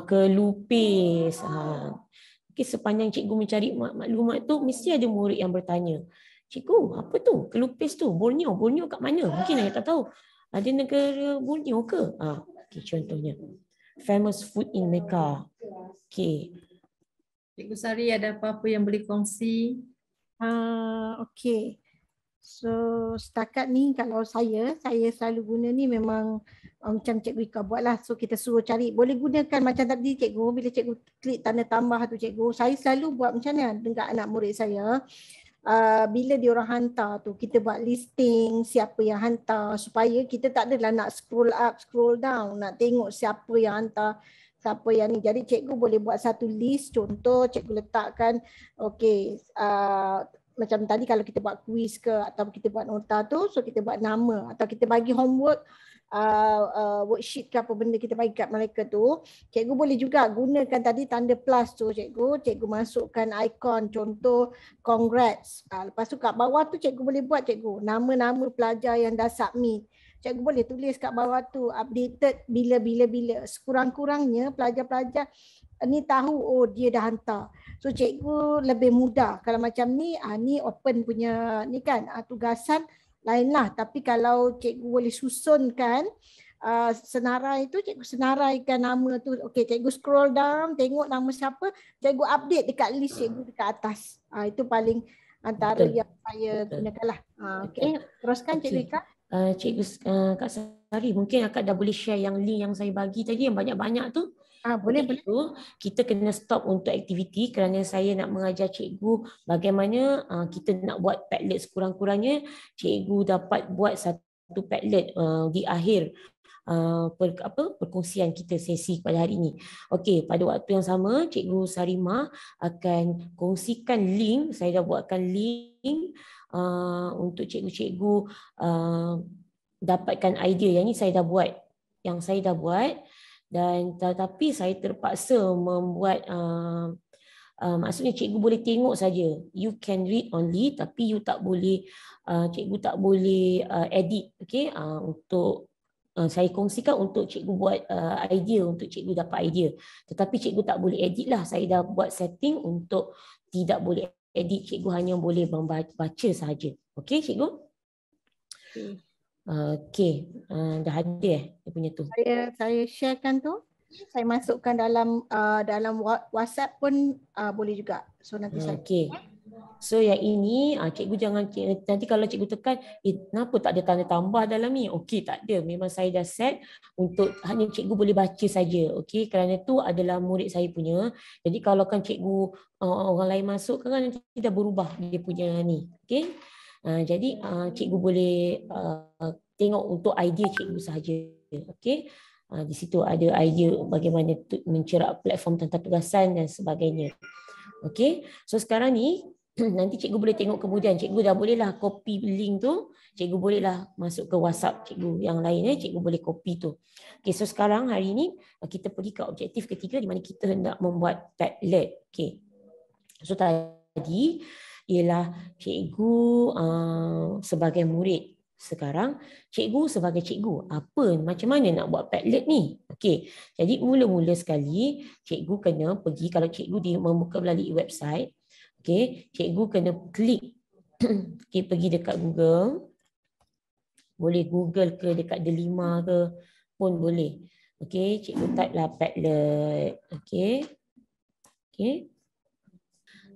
Kelupis. Okay, sepanjang cikgu mencari maklumat tu, mesti ada murid yang bertanya, cikgu, apa tu? Kelupis tu, Borneo kat mana? Mungkin saya tak tahu. Ada negara Borneo ke? Okay, contohnya. Famous food in Mecca. Okay. Cikgu Sari ada apa-apa yang boleh kongsi? Okey. So setakat ni kalau saya selalu guna ni memang macam Cikgu Ika buat lah. So kita suruh cari, boleh gunakan macam tadi Cikgu, bila Cikgu klik tanda tambah tu Cikgu, saya selalu buat macam ni dengan anak murid saya. Bila diorang hantar tu, kita buat listing siapa yang hantar supaya kita tak adalah nak scroll up, scroll down, nak tengok siapa yang hantar, siapa yang ni. Jadi cikgu boleh buat satu list, contoh cikgu letakkan, okey, macam tadi kalau kita buat quiz ke atau kita buat nota tu, so kita buat nama atau kita bagi homework, worksheet ke apa benda kita bagi kat mereka tu, cikgu boleh juga gunakan tadi tanda plus tu cikgu masukkan ikon contoh congrats. Lepas tu kat bawah tu cikgu boleh buat cikgu nama-nama pelajar yang dah submit. Cikgu boleh tulis kat bawah tu updated bila. Sekurang-kurangnya pelajar-pelajar ni tahu oh dia dah hantar. So cikgu lebih mudah. Kalau macam ni, ni open punya ni kan, tugasan lain lah. Tapi kalau cikgu boleh susunkan senarai tu, cikgu senaraikan nama tu. Okey, cikgu scroll down, tengok nama siapa, cikgu update dekat list cikgu dekat atas. Itu paling antara yang saya gunakan lah. Okey, teruskan Cikgu Ika. Cikgu Kak Sari, mungkin akak dah boleh share yang link yang saya bagi tadi yang banyak-banyak tu. Boleh. Itu kita kena stop untuk aktiviti kerana saya nak mengajar cikgu bagaimana kita nak buat Padlet sekurang-kurangnya. Cikgu dapat buat satu Padlet di akhir perkongsian kita sesi pada hari ini. Okey, pada waktu yang sama Cikgu Sarimah akan kongsikan link. Saya dah buatkan link untuk cikgu-cikgu dapatkan idea. Yang ni saya dah buat. Dan tetapi saya terpaksa membuat maksudnya cikgu boleh tengok saja. You can read only, tapi you tak boleh cikgu tak boleh edit. Okey, untuk saya kongsikan untuk cikgu buat idea, untuk cikgu dapat idea. Tetapi cikgu tak boleh edit lah. Saya dah buat setting untuk tidak boleh edit, cikgu hanya boleh baca sahaja. Okey cikgu? Okey, dah ada dia punya tu. Saya sharekan tu. Saya masukkan dalam WhatsApp pun boleh juga. So nanti saya. Okey. So yang ini cikgu jangan nanti kalau cikgu tekan kenapa tak ada tanda tambah dalam ni? Okey, tak ada. Memang saya dah set untuk hanya cikgu boleh baca saja. Okey, kerana tu adalah murid saya punya. Jadi kalau kan cikgu orang lain masuk kan nanti dah berubah dia punya ni. Okey. Jadi cikgu boleh tengok untuk idea cikgu sahaja. Okey. Di situ ada idea bagaimana mencerak platform tentang tugasan dan sebagainya. Okey. So sekarang ni nanti cikgu boleh tengok kemudian cikgu dah bolehlah copy link tu, cikgu bolehlah masuk ke WhatsApp cikgu yang lain cikgu boleh copy tu. Okey, so sekarang hari ni kita pergi ke objektif ketiga di mana kita hendak membuat Padlet. Okey. So tadi ialah cikgu sebagai murid. Sekarang cikgu sebagai cikgu, macam mana nak buat Padlet ni? Okey. Jadi mula-mula sekali cikgu kena pergi, kalau cikgu membuka melalui website, okey, cikgu kena klik okay, pergi dekat Google. Boleh Google ke dekat Delima ke pun boleh. Okey, cikgu type lah Padlet. Okey. Okey.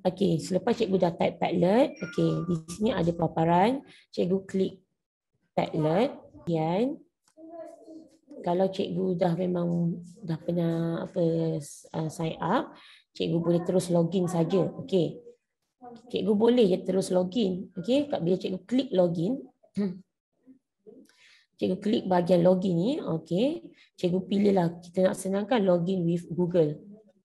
Okey, selepas cikgu dah type Padlet, okey, di sini ada paparan, cikgu klik Padlet. Kemudian kalau cikgu dah memang dah pernah sign up, cikgu boleh terus login saja. Okey. Cikgu boleh je terus login. Okey, bila cikgu klik login, cikgu klik bahagian login ni, okey, cikgu pilihlah kita nak senangkan login with Google.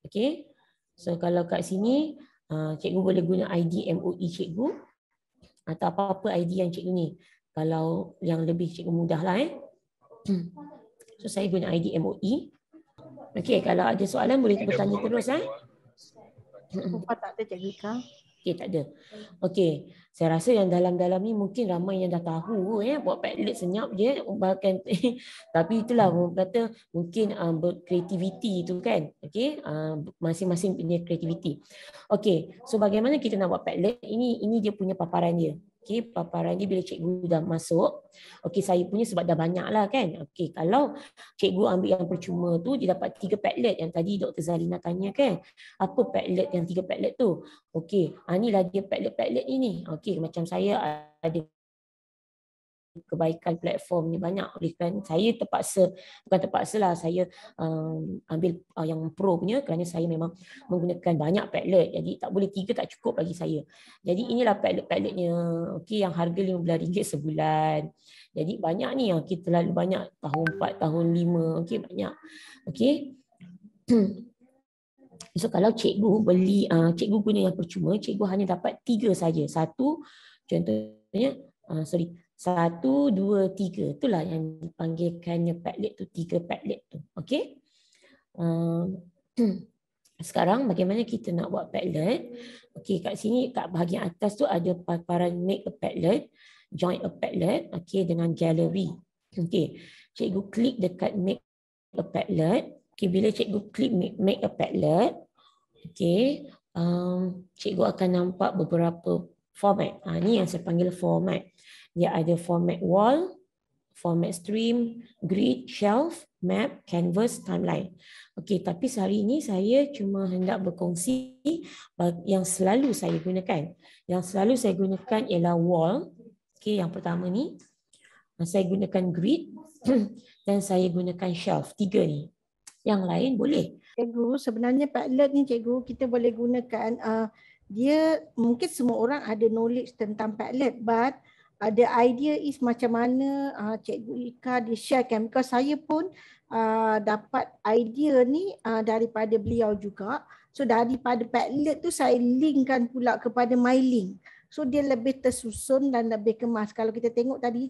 Okey. So kalau kat sini cikgu boleh guna ID MOE cikgu atau apa-apa ID yang cikgu ni. Kalau yang lebih cikgu mudahlah So saya guna ID MOE. Okey, kalau ada soalan boleh bertanya terus Tak ada Cikgu Ika. Okey, tak ada. Okey, saya rasa yang dalam-dalam ni mungkin ramai yang dah tahu buat Padlet senyap je bahkan tapi itulah orang kata mungkin berkreativiti tu kan. Okey, masing-masing punya kreativiti. Okey, so bagaimana kita nak buat Padlet? Ini dia punya paparan dia. Okey, paparan ni bila cikgu dah masuk, okey saya punya sebab dah banyak lah kan. Okey, kalau cikgu ambil yang percuma tu, dia dapat 3 Padlet yang tadi Dr. Zalina tanya kan. Apa Padlet yang 3 Padlet tu? Okey, inilah dia Padlet-Padlet ini. Okey, macam saya ada kebaikan platform ni banyak, oleh kerana saya terpaksa, bukan terpaksa lah, saya ambil yang pro punya kerana saya memang menggunakan banyak Padlet, jadi tak boleh 3 tak cukup bagi saya. Jadi inilah Padlet-Padletnya, okey, yang harga RM15 sebulan. Jadi banyak ni, okey, terlalu banyak, tahun 4, tahun 5, okey, banyak. Okey. So kalau cikgu beli, cikgu guna yang percuma, cikgu hanya dapat 3 saja. Satu, contohnya, 1, 2, 3. Itulah yang dipanggilkannya Padlet tu, 3 Padlet tu. Okey. Sekarang bagaimana kita nak buat Padlet? Okey, kat sini kat bahagian atas tu ada paparan make a Padlet, join a Padlet, okey, dengan gallery. Okey, cikgu klik dekat make a Padlet. Okey, bila cikgu klik make a Padlet, okey, cikgu akan nampak beberapa format. Ni yang saya panggil format. Dia ada format wall, format stream, grid, shelf, map, canvas, timeline. Okey, tapi sehari ini saya cuma hendak berkongsi yang selalu saya gunakan. Yang selalu saya gunakan ialah wall. Okey, yang pertama ni saya gunakan grid dan saya gunakan shelf. 3 ni. Yang lain boleh. Cikgu, sebenarnya Padlet ni cikgu kita boleh gunakan, dia mungkin semua orang ada knowledge tentang Padlet, but ada idea is macam mana Cikgu Ika dia sharekan, because saya pun dapat idea ni daripada beliau juga. So daripada Padlet tu saya linkkan pula kepada MyLink. So dia lebih tersusun dan lebih kemas. Kalau kita tengok tadi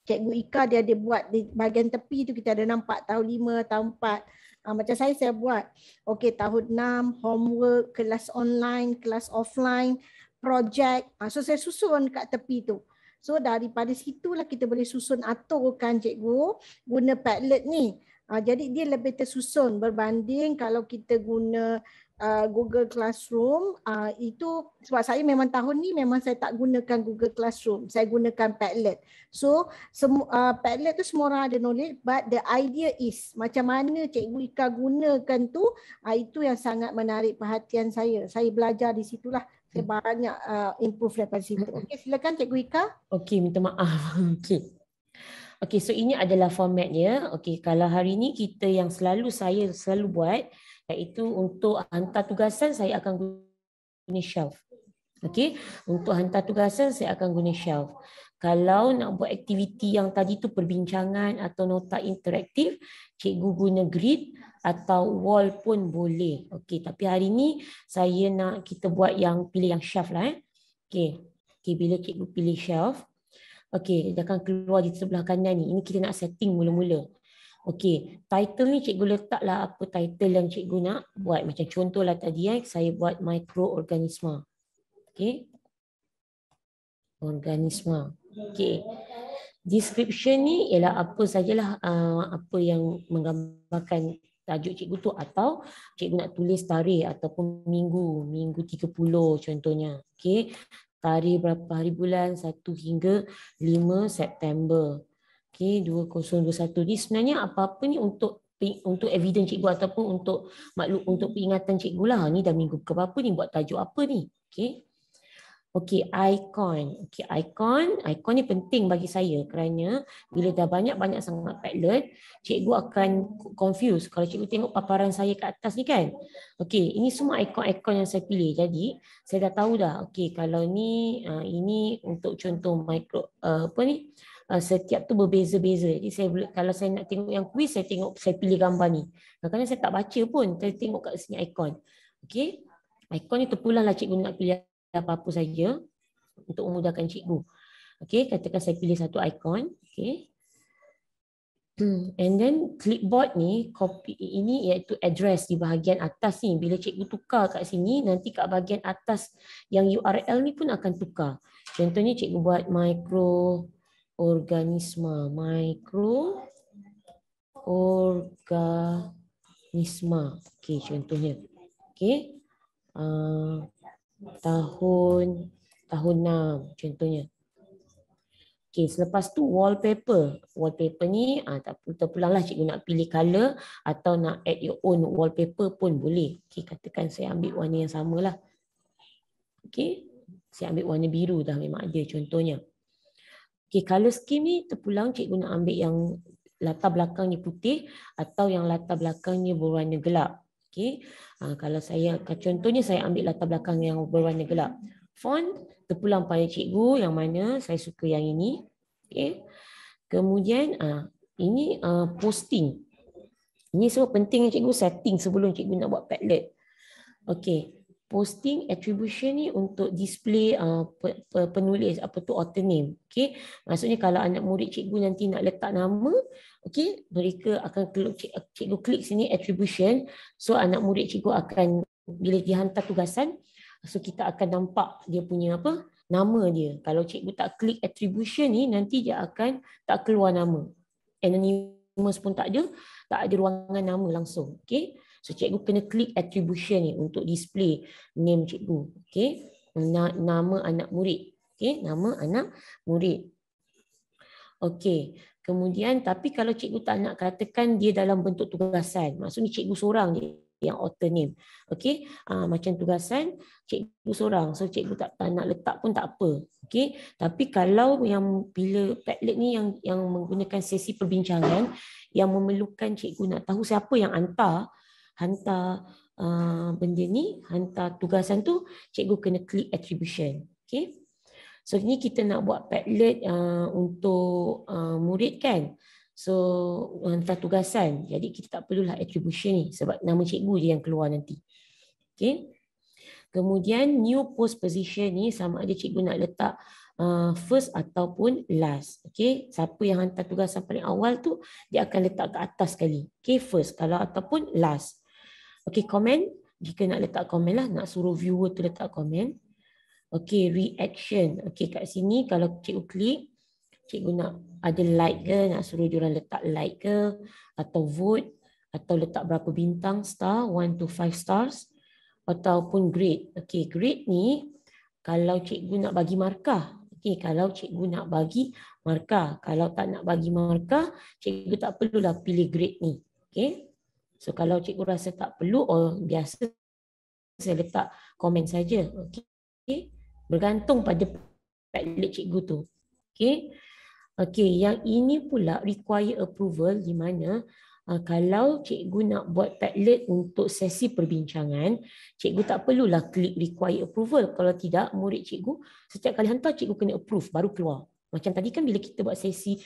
Cikgu Ika dia ada buat di bahagian tepi tu, kita ada nampak tahun 5, tahun 4. Macam saya buat. Okey, tahun 6, homework, kelas online, kelas offline, projek. So saya susun kat tepi tu. So daripada situlah kita boleh susun aturkan cikgu guna Padlet ni. Jadi dia lebih tersusun berbanding kalau kita guna Google Classroom. Itu sebab saya memang tahun ni memang saya tak gunakan Google Classroom. Saya gunakan Padlet. So Padlet tu semua orang ada knowledge, but the idea is macam mana Cikgu Ika gunakan tu, itu yang sangat menarik perhatian saya. Saya belajar di situlah. Saya banyak improve daripada situ. Okey, silakan Cikgu Ika. Okey, minta maaf. Okey. Okey, so ini adalah formatnya. Okey, kalau hari ini kita yang saya selalu buat, iaitu untuk hantar tugasan saya akan guna shelf. Okey, untuk hantar tugasan saya akan guna shelf. Kalau nak buat aktiviti yang tadi tu perbincangan atau nota interaktif, cikgu guna grid atau wall pun boleh. Okey, tapi hari ni saya nak kita buat yang pilih yang shelf lah. Okey. Okey, bila cikgu pilih shelf, okey, dia akan keluar di sebelah kanan ni. Ini kita nak setting mula-mula. Okey, title ni cikgu letaklah apa title yang cikgu nak buat. Macam contohlah tadi saya buat mikroorganisma. Okey. Organisma. Okey. Description ni ialah apa sajalah apa yang menggambarkan tajuk cikgu tu, atau cikgu nak tulis tarikh ataupun minggu 30 contohnya. Okey. Tarikh berapa hari bulan 1 hingga 5 September. Okey, 2021 ni sebenarnya apa-apa ni untuk evidence cikgu ataupun untuk maklum untuk peringatan cikgu lah. Ni dah minggu ke berapa ni, buat tajuk apa ni? Okey. Okey, icon. Okey, icon ni penting bagi saya kerana bila dah banyak-banyak sangat Padlet, cikgu akan confuse kalau cikgu tengok paparan saya kat atas ni kan. Okey, ini semua icon-icon yang saya pilih. Jadi, saya dah tahu dah. Okey, kalau ni ini untuk contoh setiap tu berbeza-beza. Jadi kalau saya nak tengok yang quiz, saya pilih gambar ni. Kadang-kadang saya tak baca pun, saya tengok kat sini icon. Okey. Icon ni terpulanglah cikgu nak pilih apa-apa saja untuk memudahkan cikgu. Okey, katakan saya pilih satu icon. Okey. And then clipboard ni, copy ini iaitu address di bahagian atas ni. Bila cikgu tukar kat sini, nanti kat bahagian atas yang URL ni pun akan tukar. Contohnya cikgu buat mikroorganisma. Okey, contohnya. Okey. Tahun 6 contohnya. Okey, selepas tu wallpaper. Wallpaper ni tak terpulanglah cikgu nak pilih color atau nak add your own wallpaper pun boleh. Okey, katakan saya ambil warna yang samalah. Okey, saya ambil warna biru dah memang ada contohnya. Okey, color scheme ni terpulang cikgu nak ambil yang latar belakangnya putih atau yang latar belakangnya berwarna gelap. Okey, kalau saya contohnya saya ambil latar belakang yang berwarna gelap. Font terpulang pada cikgu yang mana saya suka yang ini. Okey. Kemudian ini posting. Ini semua penting cikgu setting sebelum cikgu nak buat Padlet. Okey. Posting attribution ni untuk display penulis author name. Okey. Maksudnya kalau anak murid cikgu nanti nak letak nama, okey, mereka akan cikgu klik sini attribution. So anak murid cikgu akan bila dihantar tugasan, so kita akan nampak dia punya nama dia. Kalau cikgu tak klik attribution ni, nanti dia akan tak keluar nama. Anonymous pun tak ada ruangan nama langsung. Okay? So cikgu kena klik attribution ni untuk display name cikgu. Okay? Nama anak murid. Okay? Nama anak murid. Okay. Kemudian tapi kalau cikgu tak nak katakan dia dalam bentuk tugasan, maksudnya cikgu seorang je yang author name. Okey, macam tugasan cikgu seorang, so cikgu tak nak letak pun tak apa. Okey, tapi kalau yang bila Padlet ni yang menggunakan sesi perbincangan yang memerlukan cikgu nak tahu siapa yang hantar benda ni, hantar tugasan tu, cikgu kena klik attribution. Okey. So ini kita nak buat Padlet untuk murid kan. So hantar tugasan. Jadi kita tak perlulah attribution ni sebab nama cikgu je yang keluar nanti. Okey. Kemudian new post position ni sama ada cikgu nak letak first ataupun last. Okey. Siapa yang hantar tugasan paling awal tu dia akan letak ke atas sekali. Okey, first kalau ataupun last. Okey, comment, jika nak letak comment lah, nak suruh viewer tu letak comment. Okey, reaction. Okey, kat sini kalau cikgu klik, cikgu nak ada like ke, nak suruh diorang letak like ke, atau vote, atau letak berapa bintang, star, 1 to 5 stars, ataupun grade. Okey, grade ni kalau cikgu nak bagi markah. Okey, kalau cikgu nak bagi markah. Kalau tak nak bagi markah, cikgu tak perlulah pilih grade ni. Okey. So kalau cikgu rasa tak perlu, biasa saya letak komen saja. Okey. Bergantung pada Padlet cikgu tu. Okey. Okey, yang ini pula require approval di mana kalau cikgu nak buat Padlet untuk sesi perbincangan, cikgu tak perlulah klik require approval. Kalau tidak, murid cikgu setiap kali hantar cikgu kena approve baru keluar. Macam tadi kan bila kita buat sesi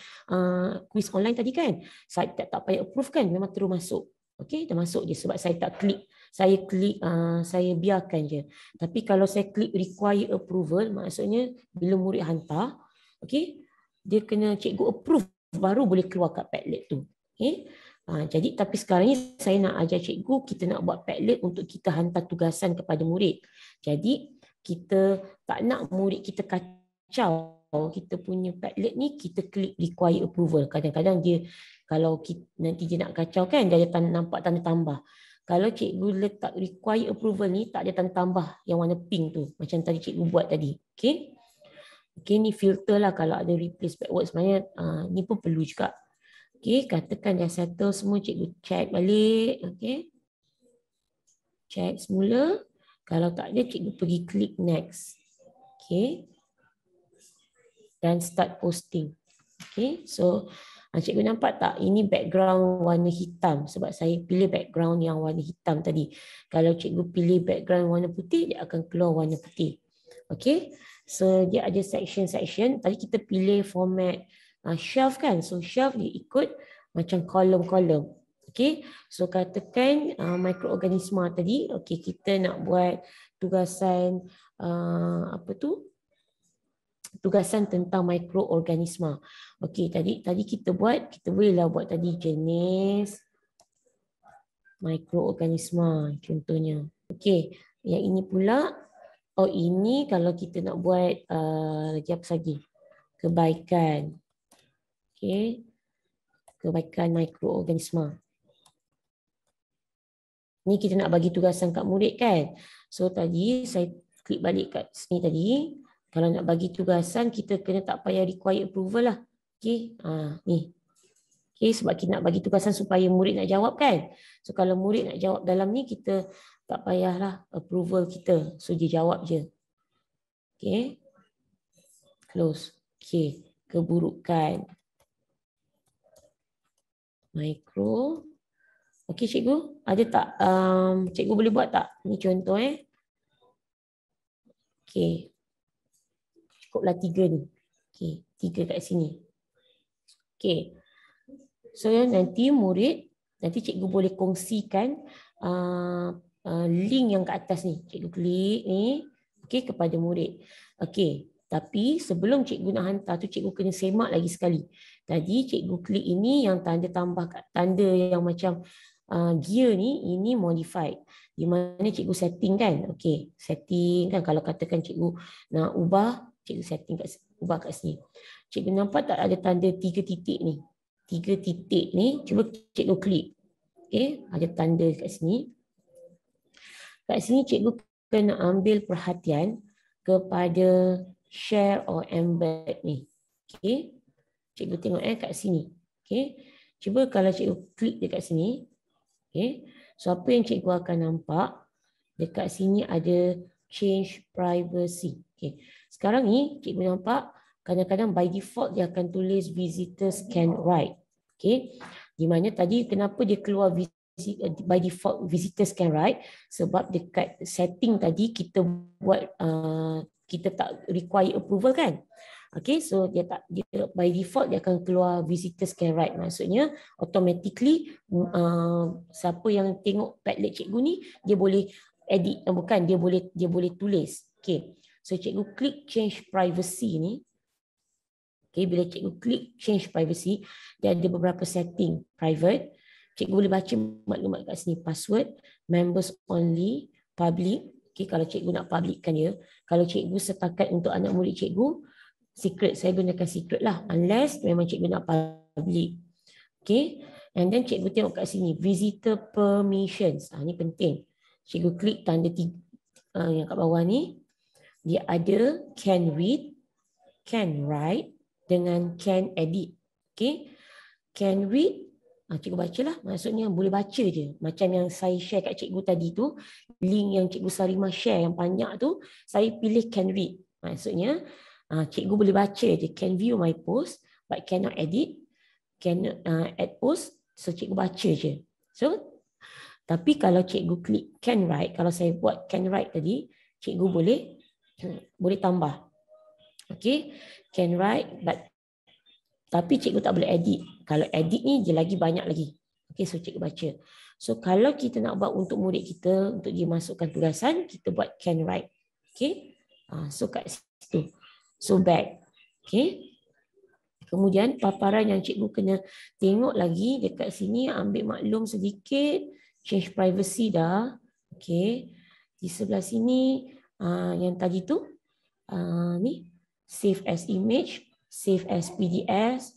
quiz online tadi kan, saya tak payah approve kan, memang terus masuk. Okey, dah masuk je sebab saya tak klik. Saya biarkan je. Tapi kalau saya klik require approval, maksudnya bila murid hantar, okey, dia kena cikgu approve baru boleh keluar kat Padlet tu. Okay? Jadi tapi sekarang ni saya nak ajar cikgu kita nak buat Padlet untuk kita hantar tugasan kepada murid. Jadi kita tak nak murid kita kacau kita punya Padlet ni, kita klik require approval. Kadang-kadang dia kalau nanti dia nak kacau kan, dia ada nampak tanda tambah. Kalau cikgu letak require approval ni tak ada tanda tambah yang warna pink tu macam tadi cikgu buat tadi. Okay? Okay, ni filter lah kalau ada replace backwards. Sebenarnya ni pun perlu juga. Okay, katakan dah settle semua, cikgu check balik. Okay. Check semula. Kalau tak ada, cikgu pergi klik next. Okay. Dan start posting. Okay, so cikgu nampak tak? Ini background warna hitam sebab saya pilih background yang warna hitam tadi. Kalau cikgu pilih background warna putih, dia akan keluar warna putih. Okay. So dia ada section-section. Tadi kita pilih format shelf kan. So shelf dia ikut macam kolom-kolom. Okay. So katakan mikroorganisma tadi. Okay, kita nak buat tugasan tugasan tentang mikroorganisma. Okay, tadi kita bolehlah buat tadi jenis mikroorganisma contohnya. Okay, yang ini pula. Oh, ini kalau kita nak buat lagi apa lagi? Kebaikan. Okey. Kebaikan mikroorganisma. Ni kita nak bagi tugasan kat murid kan. So tadi saya klik balik kat sini tadi. Kalau nak bagi tugasan, kita kena tak payah require approval lah. Okey, ni. Okey, sebab kita nak bagi tugasan supaya murid nak jawab kan. So kalau murid nak jawab dalam ni, kita tak payahlah approval kita. So dia jawab je. Okey. Close. Okey, keburukan. Mikro. Okey cikgu, ada tak? Cikgu boleh buat tak? Ni contoh Okey. Cukuplah 3 ni. Okey, 3 kat sini. Okey. So nanti murid, nanti cikgu boleh kongsikan link yang kat atas ni. Cikgu klik ni, okey, kepada murid. Okey, tapi sebelum cikgu nak hantar tu, cikgu kena semak lagi sekali. Tadi cikgu klik ini yang tanda tambah, tanda yang macam gear ni, ini modified. Di mana cikgu setting kan? Okey, setting kan, kalau katakan cikgu nak ubah, cikgu setting ubah kat sini. Cikgu nampak tak ada tanda 3 titik ni? 3 titik ni, cuba cikgu klik. Okey, ada tanda kat sini. Kat sini cikgu kena ambil perhatian kepada share or embed ni. Okey. Cikgu tengok kat sini. Okey. Cuba kalau cikgu klik dekat sini. Okey. So apa yang cikgu akan nampak, dekat sini ada change privacy. Okey. Sekarang ni cikgu nampak kadang-kadang by default dia akan tulis visitors can write. Okey. Di mana tadi kenapa dia keluar by default visitors can write, sebab dekat setting tadi kita buat kita tak require approval kan. Okay, so dia by default dia akan keluar visitors can write. Maksudnya automatically siapa yang tengok Padlet cikgu ni dia boleh edit, bukan dia boleh tulis. Okay, so cikgu klik change privacy ni. Okay, bila cikgu klik change privacy, dia ada beberapa setting. Private, cikgu boleh baca maklumat kat sini. Password, members only, public. Okay, kalau cikgu nak publickan dia. Kalau cikgu setakat untuk anak murid cikgu, secret, saya gunakan secret lah. Unless memang cikgu nak public. Okay, and then cikgu tengok kat sini. Visitor permissions. Ni penting. Cikgu klik tanda yang kat bawah ni. Dia ada can read, can write, dengan can edit. Okay, can read, cikgu bacalah. Maksudnya boleh baca je. Macam yang saya share kat cikgu tadi tu, link yang cikgu Sarimah share yang banyak tu, saya pilih can read. Maksudnya cikgu boleh baca je. Can view my post but cannot edit. Can add post. So cikgu baca je. So tapi kalau cikgu klik can write, kalau saya buat can write tadi, cikgu boleh tambah. Okay, can write but tapi cikgu tak boleh edit. Kalau edit ni dia lagi banyak lagi. Okay, so cikgu baca. So kalau kita nak buat untuk murid kita, untuk dia masukkan tugasan, kita buat can write. Okay, so kat situ. So back. Okay. Kemudian paparan yang cikgu kena tengok lagi dekat sini, ambil maklum sedikit. Change privacy dah. Okay. Di sebelah sini yang tadi tu ni save as image, save as PDF,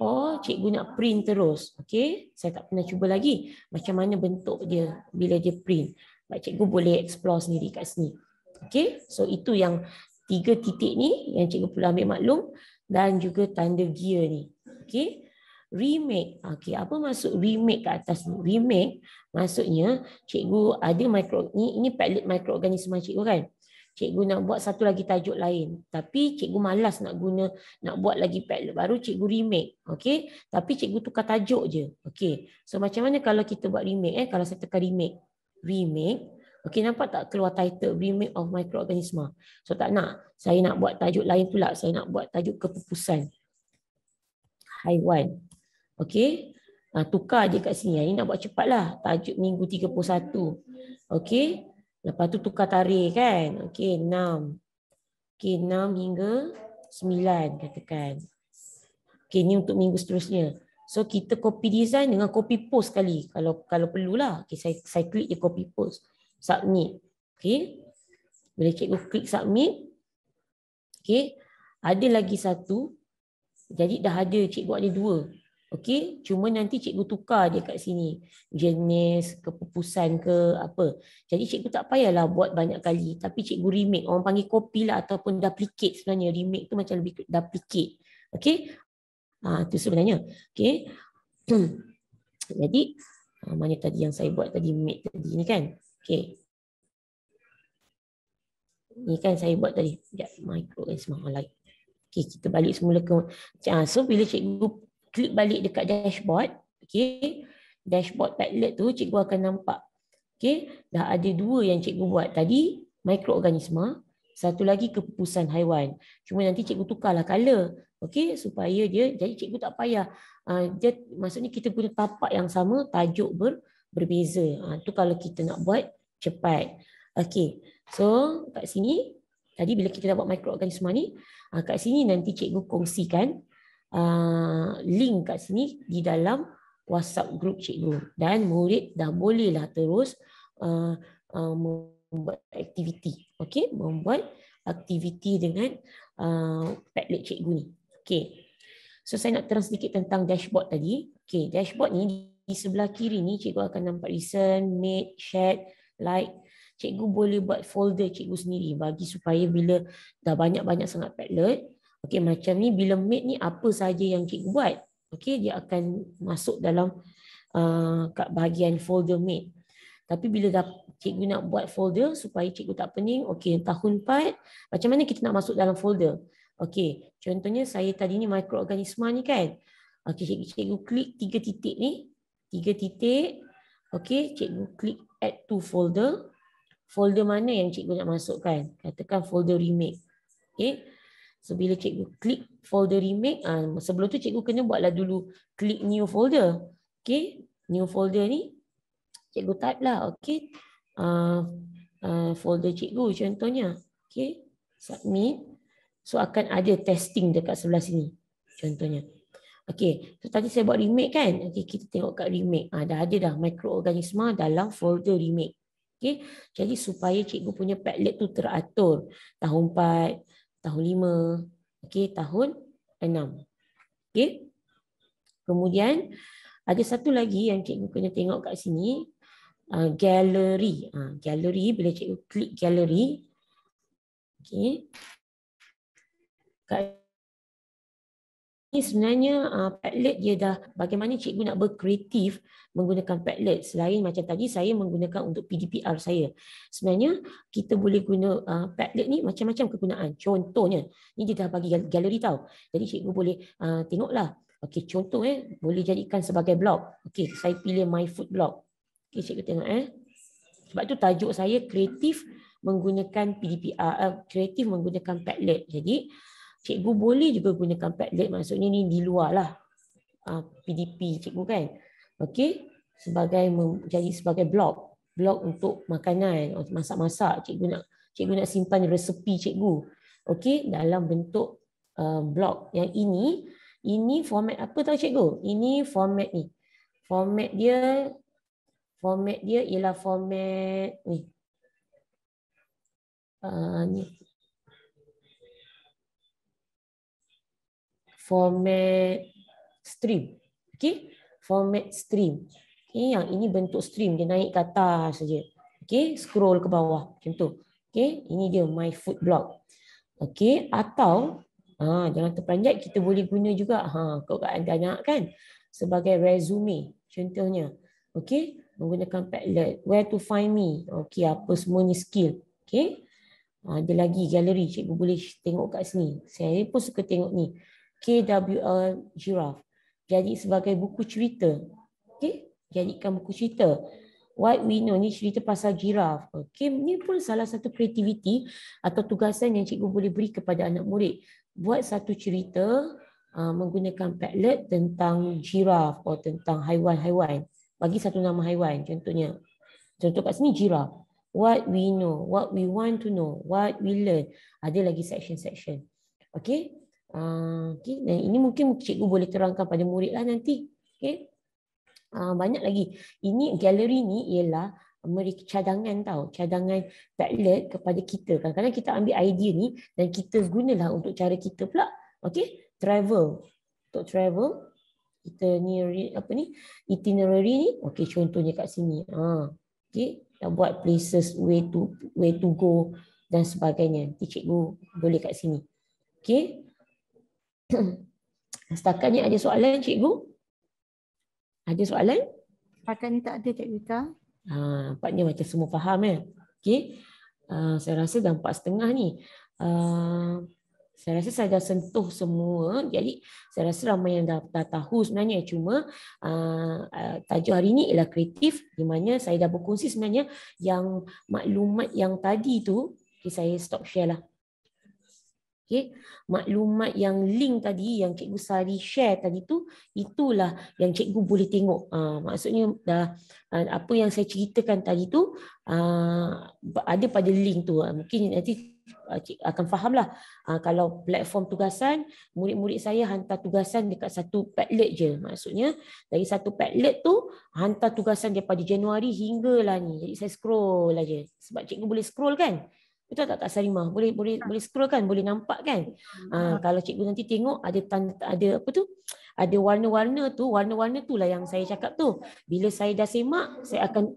or cikgu nak print terus. Okay. Saya tak pernah cuba lagi macam mana bentuk dia bila dia print. Cikgu boleh explore sendiri kat sini. Okay. So itu yang 3 titik ni yang cikgu perlu ambil maklum, dan juga tanda gear ni. Okay. Remake. Okay. Apa maksud remake kat atas ni? Remake maksudnya cikgu ada ini Padlet mikroorganisma cikgu kan. Cikgu nak buat satu lagi tajuk lain, tapi cikgu malas nak buat lagi Padlet baru, cikgu remake. Okay. Tapi cikgu tukar tajuk je. Okay. So macam mana kalau kita buat remake? Kalau saya tekan remake. Okay, nampak tak keluar title remake of microorganisma? So tak nak. Saya nak buat tajuk lain pula. Saya nak buat tajuk kepupusan haiwan. Okay. Tukar je kat sini. Ini nak buat cepat lah. Tajuk minggu 31. Okay. Lepas tu tukar tarikh kan. Okay, 6. Okay, 6 hingga 9 katakan. Okay, ni untuk minggu seterusnya. So kita copy design dengan copy post sekali. Kalau perlulah. Okay, saya klik je copy post. Submit. Okay. Bila cikgu klik submit. Okay. Ada lagi satu. Jadi dah ada, cikgu ada 2. Okey, cuma nanti cikgu tukar dia kat sini. Jenis, kepupusan ke apa. Jadi cikgu tak payahlah buat banyak kali. Tapi cikgu remake. Orang panggil copy lah ataupun duplicate sebenarnya. Remake tu macam lebih duplicate. Okey. Itu sebenarnya. Okey. Jadi, mana tadi yang saya buat tadi, make tadi ni kan. Okey. Ni kan saya buat tadi. Sekejap, microorganism online. Okey, kita balik semula ke. So, bila cikgu klik balik dekat dashboard, okey, dashboard Padlet tu cikgu akan nampak. Okey, dah ada 2 yang cikgu buat tadi, mikroorganisma, satu lagi kepupusan haiwan. Cuma nanti cikgu tukarlah color, okey, supaya dia jadi cikgu tak payah dia, maksudnya kita guna tapak yang sama, tajuk berbeza. Tu kalau kita nak buat cepat. Okey. So, kat sini tadi bila kita dah buat mikroorganisma ni, kat sini nanti cikgu kongsikan link kat sini di dalam WhatsApp group cikgu, dan murid dah bolehlah terus membuat aktiviti. Okey, membuat aktiviti dengan Padlet cikgu ni. Okey. So saya nak terang sedikit tentang dashboard tadi. Okey, dashboard ni di sebelah kiri ni cikgu akan nampak recent, made, shared, like. Cikgu boleh buat folder cikgu sendiri bagi supaya bila dah banyak-banyak sangat Padlet. Okey, macam ni bila made ni apa saja yang cikgu buat. Okey, dia akan masuk dalam kat bahagian folder made. Tapi bila dah cikgu nak buat folder supaya cikgu tak pening, okey, tahun 4, macam mana kita nak masuk dalam folder? Okey, contohnya saya tadi ni mikroorganisma ni kan. Okey, cikgu klik 3 titik ni. 3 titik. Okey, cikgu klik add to folder. Folder mana yang cikgu nak masukkan? Katakan folder remake. Okey. So bila cikgu klik folder remake, sebelum tu cikgu kena buatlah dulu klik new folder. Okey, new folder ni cikgu type lah. Okey, folder cikgu contohnya. Okey, submit. So akan ada testing dekat sebelah sini contohnya. Okey, so tadi saya buat remake kan. Okey, kita tengok kat remake. Dah ada dah mikroorganisma dalam folder remake. Okey, jadi supaya cikgu punya Padlet tu teratur. Tahun 4, tahun 5, okey, tahun 6. Okey. Kemudian ada satu lagi yang cikgu kena tengok kat sini, gallery. Gallery, bila cikgu klik gallery, okey. Kat ini sebenarnya Padlet dia dah bagaimana cikgu nak berkreatif menggunakan Padlet. Selain macam tadi saya menggunakan untuk PDPR saya. Sebenarnya kita boleh guna Padlet ni macam-macam kegunaan. Contohnya, ni dia dah bagi galeri tau. Jadi cikgu boleh tengoklah. Okey, contoh boleh jadikan sebagai blog. Okey, saya pilih my food blog. Okey, cikgu tengok Sebab tu tajuk saya kreatif menggunakan PDPR, kreatif menggunakan Padlet. Jadi cikgu boleh juga gunakan Padlet, maksudnya ni di luar lah PDP cikgu kan. Okey, jadi sebagai blog untuk makanan, masak-masak. Cikgu nak simpan resepi cikgu. Okey, dalam bentuk blog. Yang ini format apa tahu cikgu? Ini format ni. Format dia ialah format ni. Ni. Format stream. Okey, format stream. Okey, yang ini bentuk stream, dia naik ke atas saja. Okey, scroll ke bawah macam tu. Okey, ini dia my food blog. Okey, atau jangan terperanjat, kita boleh guna juga kalau anda nak kan sebagai resume contohnya. Okey, menggunakan Padlet, where to find me. Okey, apa semua ni skill. Okey. Ada lagi galeri, cikgu boleh tengok kat sini. Saya pun suka tengok ni. KWL Giraffe. Jadi sebagai buku cerita. Okey, jadikan buku cerita. What we know ni cerita pasal giraffe. Okey, ni pun salah satu kreativiti atau tugasan yang cikgu boleh beri kepada anak murid. Buat satu cerita menggunakan Padlet tentang giraffe atau tentang haiwan-haiwan. Bagi satu nama haiwan contohnya. Contoh kat sini giraffe. What we know, what we want to know, what we learn. Ada lagi section-section. Okey. Okay. Dan ini mungkin cikgu boleh terangkan pada murid lah nanti. Okay. Banyak lagi. Ini galeri ni ialah mereka cadangan tau. Cadangan Padlet kepada kita. Kadang-kadang kita ambil idea ni dan kita gunalah untuk cara kita pula. Okay. Travel. Untuk travel. itinerary ni. Okey, contohnya kat sini. Okey, dah buat places, where to go dan sebagainya. Nanti cikgu boleh kat sini. Okey. Setakat ni ada soalan cikgu? Ada soalan? Setakat ni tak ada Cikgu Ika. Nampaknya macam semua faham ya. Okey. Saya rasa dah 4.30 ni. Saya rasa saya dah sentuh semua. Jadi saya rasa ramai yang dah tahu sebenarnya. Cuma tajuk hari ni ialah kreatif, di mana saya dah berkongsi sebenarnya yang maklumat yang tadi tu. Okay, saya stop share lah. Okay. Maklumat yang link tadi yang Cikgu Sari share tadi tu, itulah yang cikgu boleh tengok. Maksudnya dah apa yang saya ceritakan tadi tu ada pada link tu. Mungkin nanti akan fahamlah. Kalau platform tugasan, murid-murid saya hantar tugasan dekat satu Padlet je. Maksudnya dari satu Padlet tu hantar tugasan daripada Januari hinggalah ni. Jadi saya scroll aja. Sebab cikgu boleh scroll kan? Betul tak Kak Sarimah? Boleh scroll kan? Boleh nampak kan? Kalau cikgu nanti tengok ada apa tu? Ada warna-warna tu, warna-warna tu lah yang saya cakap tu. Bila saya dah semak, saya akan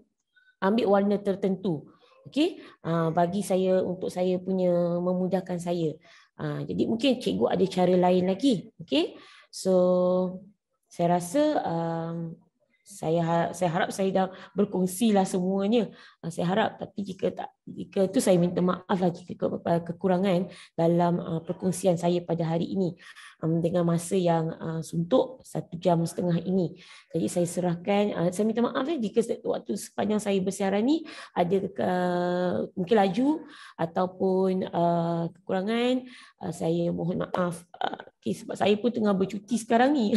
ambil warna tertentu. Okey? Bagi saya, untuk saya punya memudahkan saya. Jadi mungkin cikgu ada cara lain lagi. Okey? So saya rasa saya harap saya dah berkongsi lah semuanya. Saya harap, tapi jika tu saya minta maaf lah jika kekurangan dalam perkongsian saya pada hari ini dengan masa yang suntuk 1.5 jam ini. Jadi saya serahkan, saya minta maaf jika waktu sepanjang saya bersiaran ni ada mungkin laju ataupun kekurangan. Saya mohon maaf. Sebab saya pun tengah bercuti sekarang ni,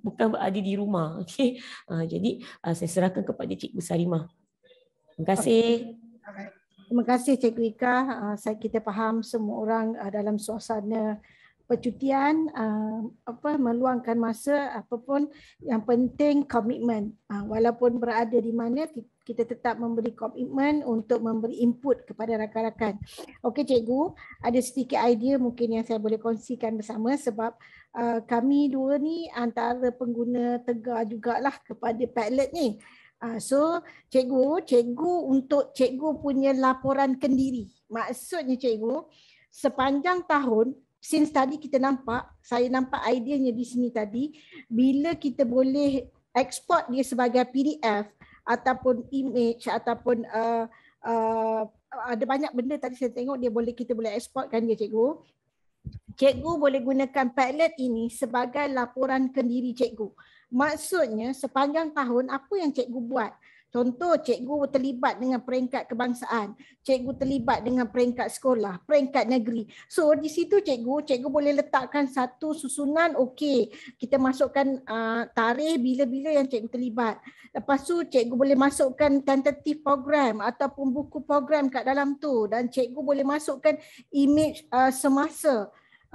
bukan berada di rumah. Okay. Jadi saya serahkan kepada Cikgu Sarimah. Terima kasih. Terima kasih Cikgu Ika. Kita faham semua orang dalam suasana percutian, meluangkan masa, apapun yang penting komitmen. Walaupun berada di mana, kita tetap memberi komitmen untuk memberi input kepada rakan-rakan. Okey cikgu, ada sedikit idea mungkin yang saya boleh kongsikan bersama, sebab kami dua ni antara pengguna tegar jugalah kepada Padlet ni. So cikgu untuk cikgu punya laporan kendiri. Maksudnya cikgu, sepanjang tahun, since tadi kita nampak, saya nampak ideanya di sini tadi, bila kita boleh export dia sebagai PDF ataupun image ataupun ada banyak benda tadi saya tengok kita boleh exportkan dia cikgu. Cikgu boleh gunakan Padlet ini sebagai laporan kendiri cikgu. Maksudnya sepanjang tahun apa yang cikgu buat. Contoh, cikgu terlibat dengan peringkat kebangsaan, cikgu terlibat dengan peringkat sekolah, peringkat negeri. So di situ cikgu boleh letakkan satu susunan, okey, kita masukkan tarikh bila-bila yang cikgu terlibat. Lepas tu cikgu boleh masukkan tentative program ataupun buku program kat dalam tu, dan cikgu boleh masukkan image semasa,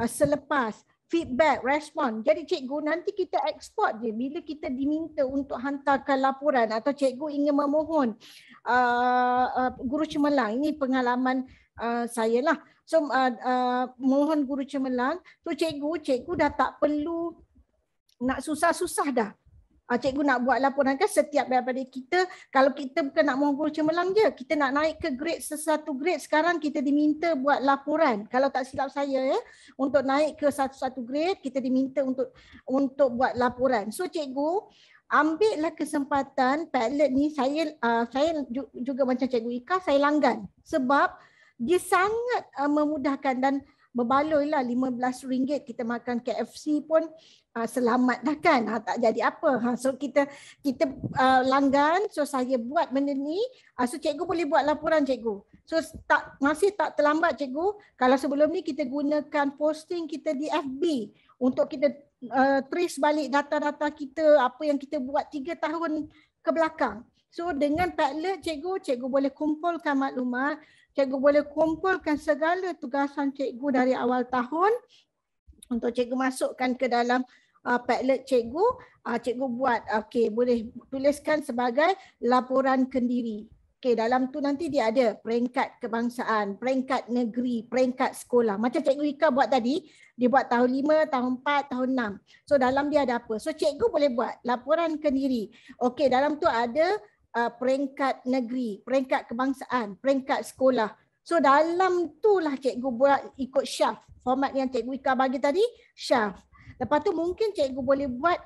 selepas, feedback, respon. Jadi cikgu nanti kita export je bila kita diminta untuk hantarkan laporan atau cikgu ingin memohon guru cemerlang. Ini pengalaman saya lah. So mohon guru cemerlang. So cikgu dah tak perlu nak susah-susah dah. Cikgu nak buat laporan kan setiap daripada kita, kalau kita bukan nak mohon guru cemerlang je, kita nak naik ke grade sesuatu grade, sekarang kita diminta buat laporan. Kalau tak silap saya untuk naik ke satu grade kita diminta untuk buat laporan. So cikgu ambillah kesempatan Padlet ni, saya juga macam Cikgu Ika, saya langgan sebab dia sangat memudahkan dan berbaloi lah. RM15 kita makan KFC pun selamat dah kan, tak jadi apa. So kita langgan, so saya buat benda ni, so cikgu boleh buat laporan cikgu. So masih tak terlambat cikgu. Kalau sebelum ni kita gunakan posting kita di FB untuk kita trace balik data-data kita, apa yang kita buat 3 tahun ke belakang. So dengan Padlet cikgu boleh kumpulkan maklumat, cikgu boleh kumpulkan segala tugasan cikgu dari awal tahun untuk cikgu masukkan ke dalam Padlet cikgu. Cikgu buat, okey, boleh tuliskan sebagai laporan kendiri. Okey, dalam tu nanti dia ada peringkat kebangsaan, peringkat negeri, peringkat sekolah. Macam Cikgu Ika buat tadi, dia buat tahun 5, tahun 4, tahun 6. So dalam dia ada apa? So cikgu boleh buat laporan kendiri. Okey, dalam tu ada peringkat negeri, peringkat kebangsaan, peringkat sekolah. So dalam tu lah cikgu buat ikut syaf. Format yang Cikgu Ika bagi tadi, syaf. Lepas tu mungkin cikgu boleh buat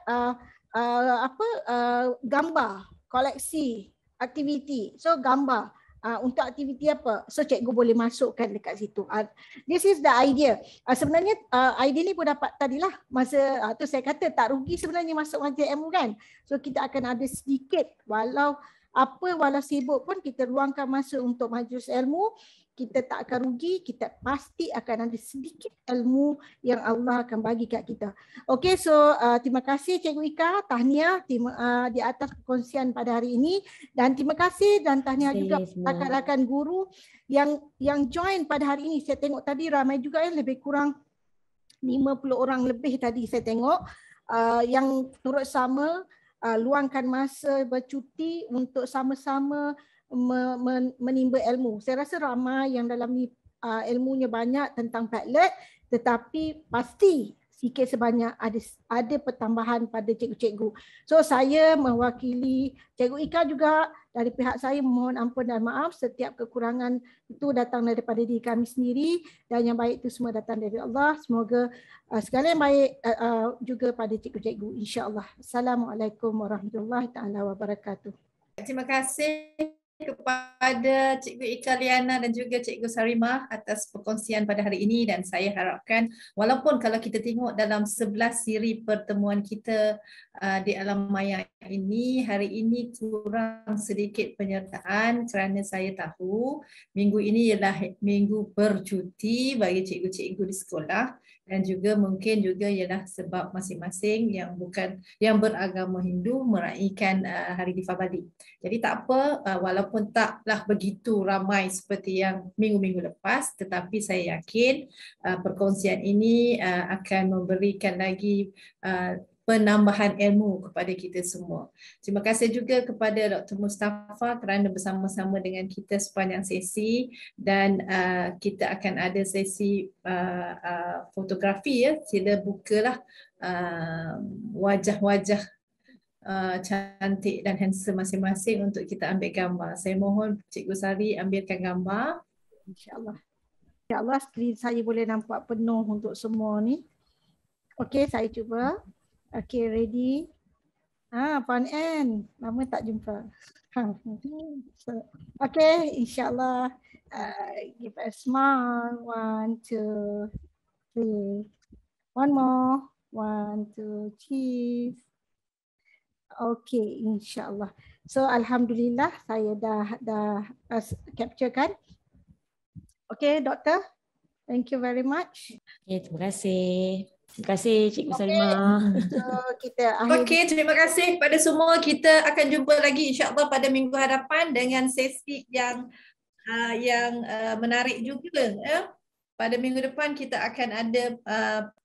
gambar, koleksi, aktiviti. So gambar untuk aktiviti apa? So cikgu boleh masukkan dekat situ. This is the idea. Sebenarnya idea ni pun dapat tadilah masa tu saya kata tak rugi sebenarnya masuk majlis ilmu kan. So kita akan ada sedikit walau sibuk pun kita luangkan masa untuk majlis ilmu. Kita tak akan rugi, kita pasti akan ada sedikit ilmu yang Allah akan bagi kat kita. Okey, so terima kasih Cikgu Ika, tahniah di atas perkongsian pada hari ini, dan terima kasih dan tahniah juga rakan-rakan guru yang join pada hari ini. Saya tengok tadi ramai juga lebih kurang 50 orang lebih tadi saya tengok yang turut sama luangkan masa bercuti untuk sama-sama menimba ilmu. Saya rasa ramai yang dalam ni ilmunya banyak tentang Padlet, tetapi pasti sikit sebanyak ada pertambahan pada cikgu-cikgu. So saya mewakili Cikgu Ika juga, dari pihak saya mohon ampun dan maaf setiap kekurangan itu datang daripada diri kami sendiri, dan yang baik itu semua datang dari Allah. Semoga segala yang baik juga pada cikgu-cikgu, insya-Allah. Assalamualaikum warahmatullahi taala wabarakatuh. Terima kasih kepada Cikgu Ika Liana dan juga Cikgu Sarimah atas perkongsian pada hari ini, dan saya harapkan walaupun kalau kita tengok dalam 11 siri pertemuan kita di alam maya ini, hari ini kurang sedikit penyertaan kerana saya tahu minggu ini ialah minggu bercuti bagi cikgu-cikgu di sekolah, dan juga mungkin juga ialah sebab masing-masing yang beragama Hindu meraihkan Hari Deepavali. Jadi tak apa, walaupun taklah begitu ramai seperti yang minggu-minggu lepas, tetapi saya yakin perkongsian ini akan memberikan lagi penambahan ilmu kepada kita semua. Terima kasih juga kepada Dr. Mustafa kerana bersama-sama dengan kita sepanjang sesi, dan kita akan ada sesi fotografi ya. Sila bukalah wajah-wajah cantik dan handsome masing-masing untuk kita ambil gambar. Saya mohon Cikgu Sari ambilkan gambar. InsyaAllah. InsyaAllah skrin saya boleh nampak penuh untuk semua ni. Okey, saya cuba. Okey, ready. Puan Ann, lama tak jumpa. Okey, insyaAllah. Give a smile. 1, 2, 3. One more. 1, 2, 3. Okey, insyaAllah. So alhamdulillah saya dah capture kan. Okey, doktor. Thank you very much. Okay, terima kasih. Terima kasih Cikgu Sarimah. So kita akhir. Okey, terima kasih kepada semua. Kita akan jumpa lagi insya-Allah pada minggu hadapan dengan sesi yang menarik juga ya. Pada minggu depan kita akan ada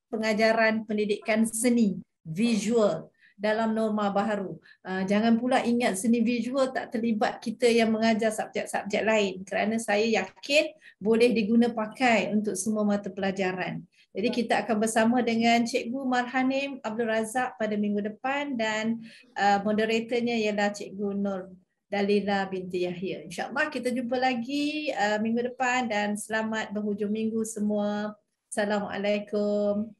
pengajaran pendidikan seni visual dalam norma baharu. Jangan pula ingat seni visual tak terlibat kita yang mengajar subjek-subjek lain, kerana saya yakin boleh diguna pakai untuk semua mata pelajaran. Jadi kita akan bersama dengan Cikgu Marhanim Abdul Razak pada minggu depan, dan moderatornya ialah Cikgu Nur Dalila binti Yahya. InsyaAllah kita jumpa lagi minggu depan, dan selamat berhujung minggu semua. Assalamualaikum.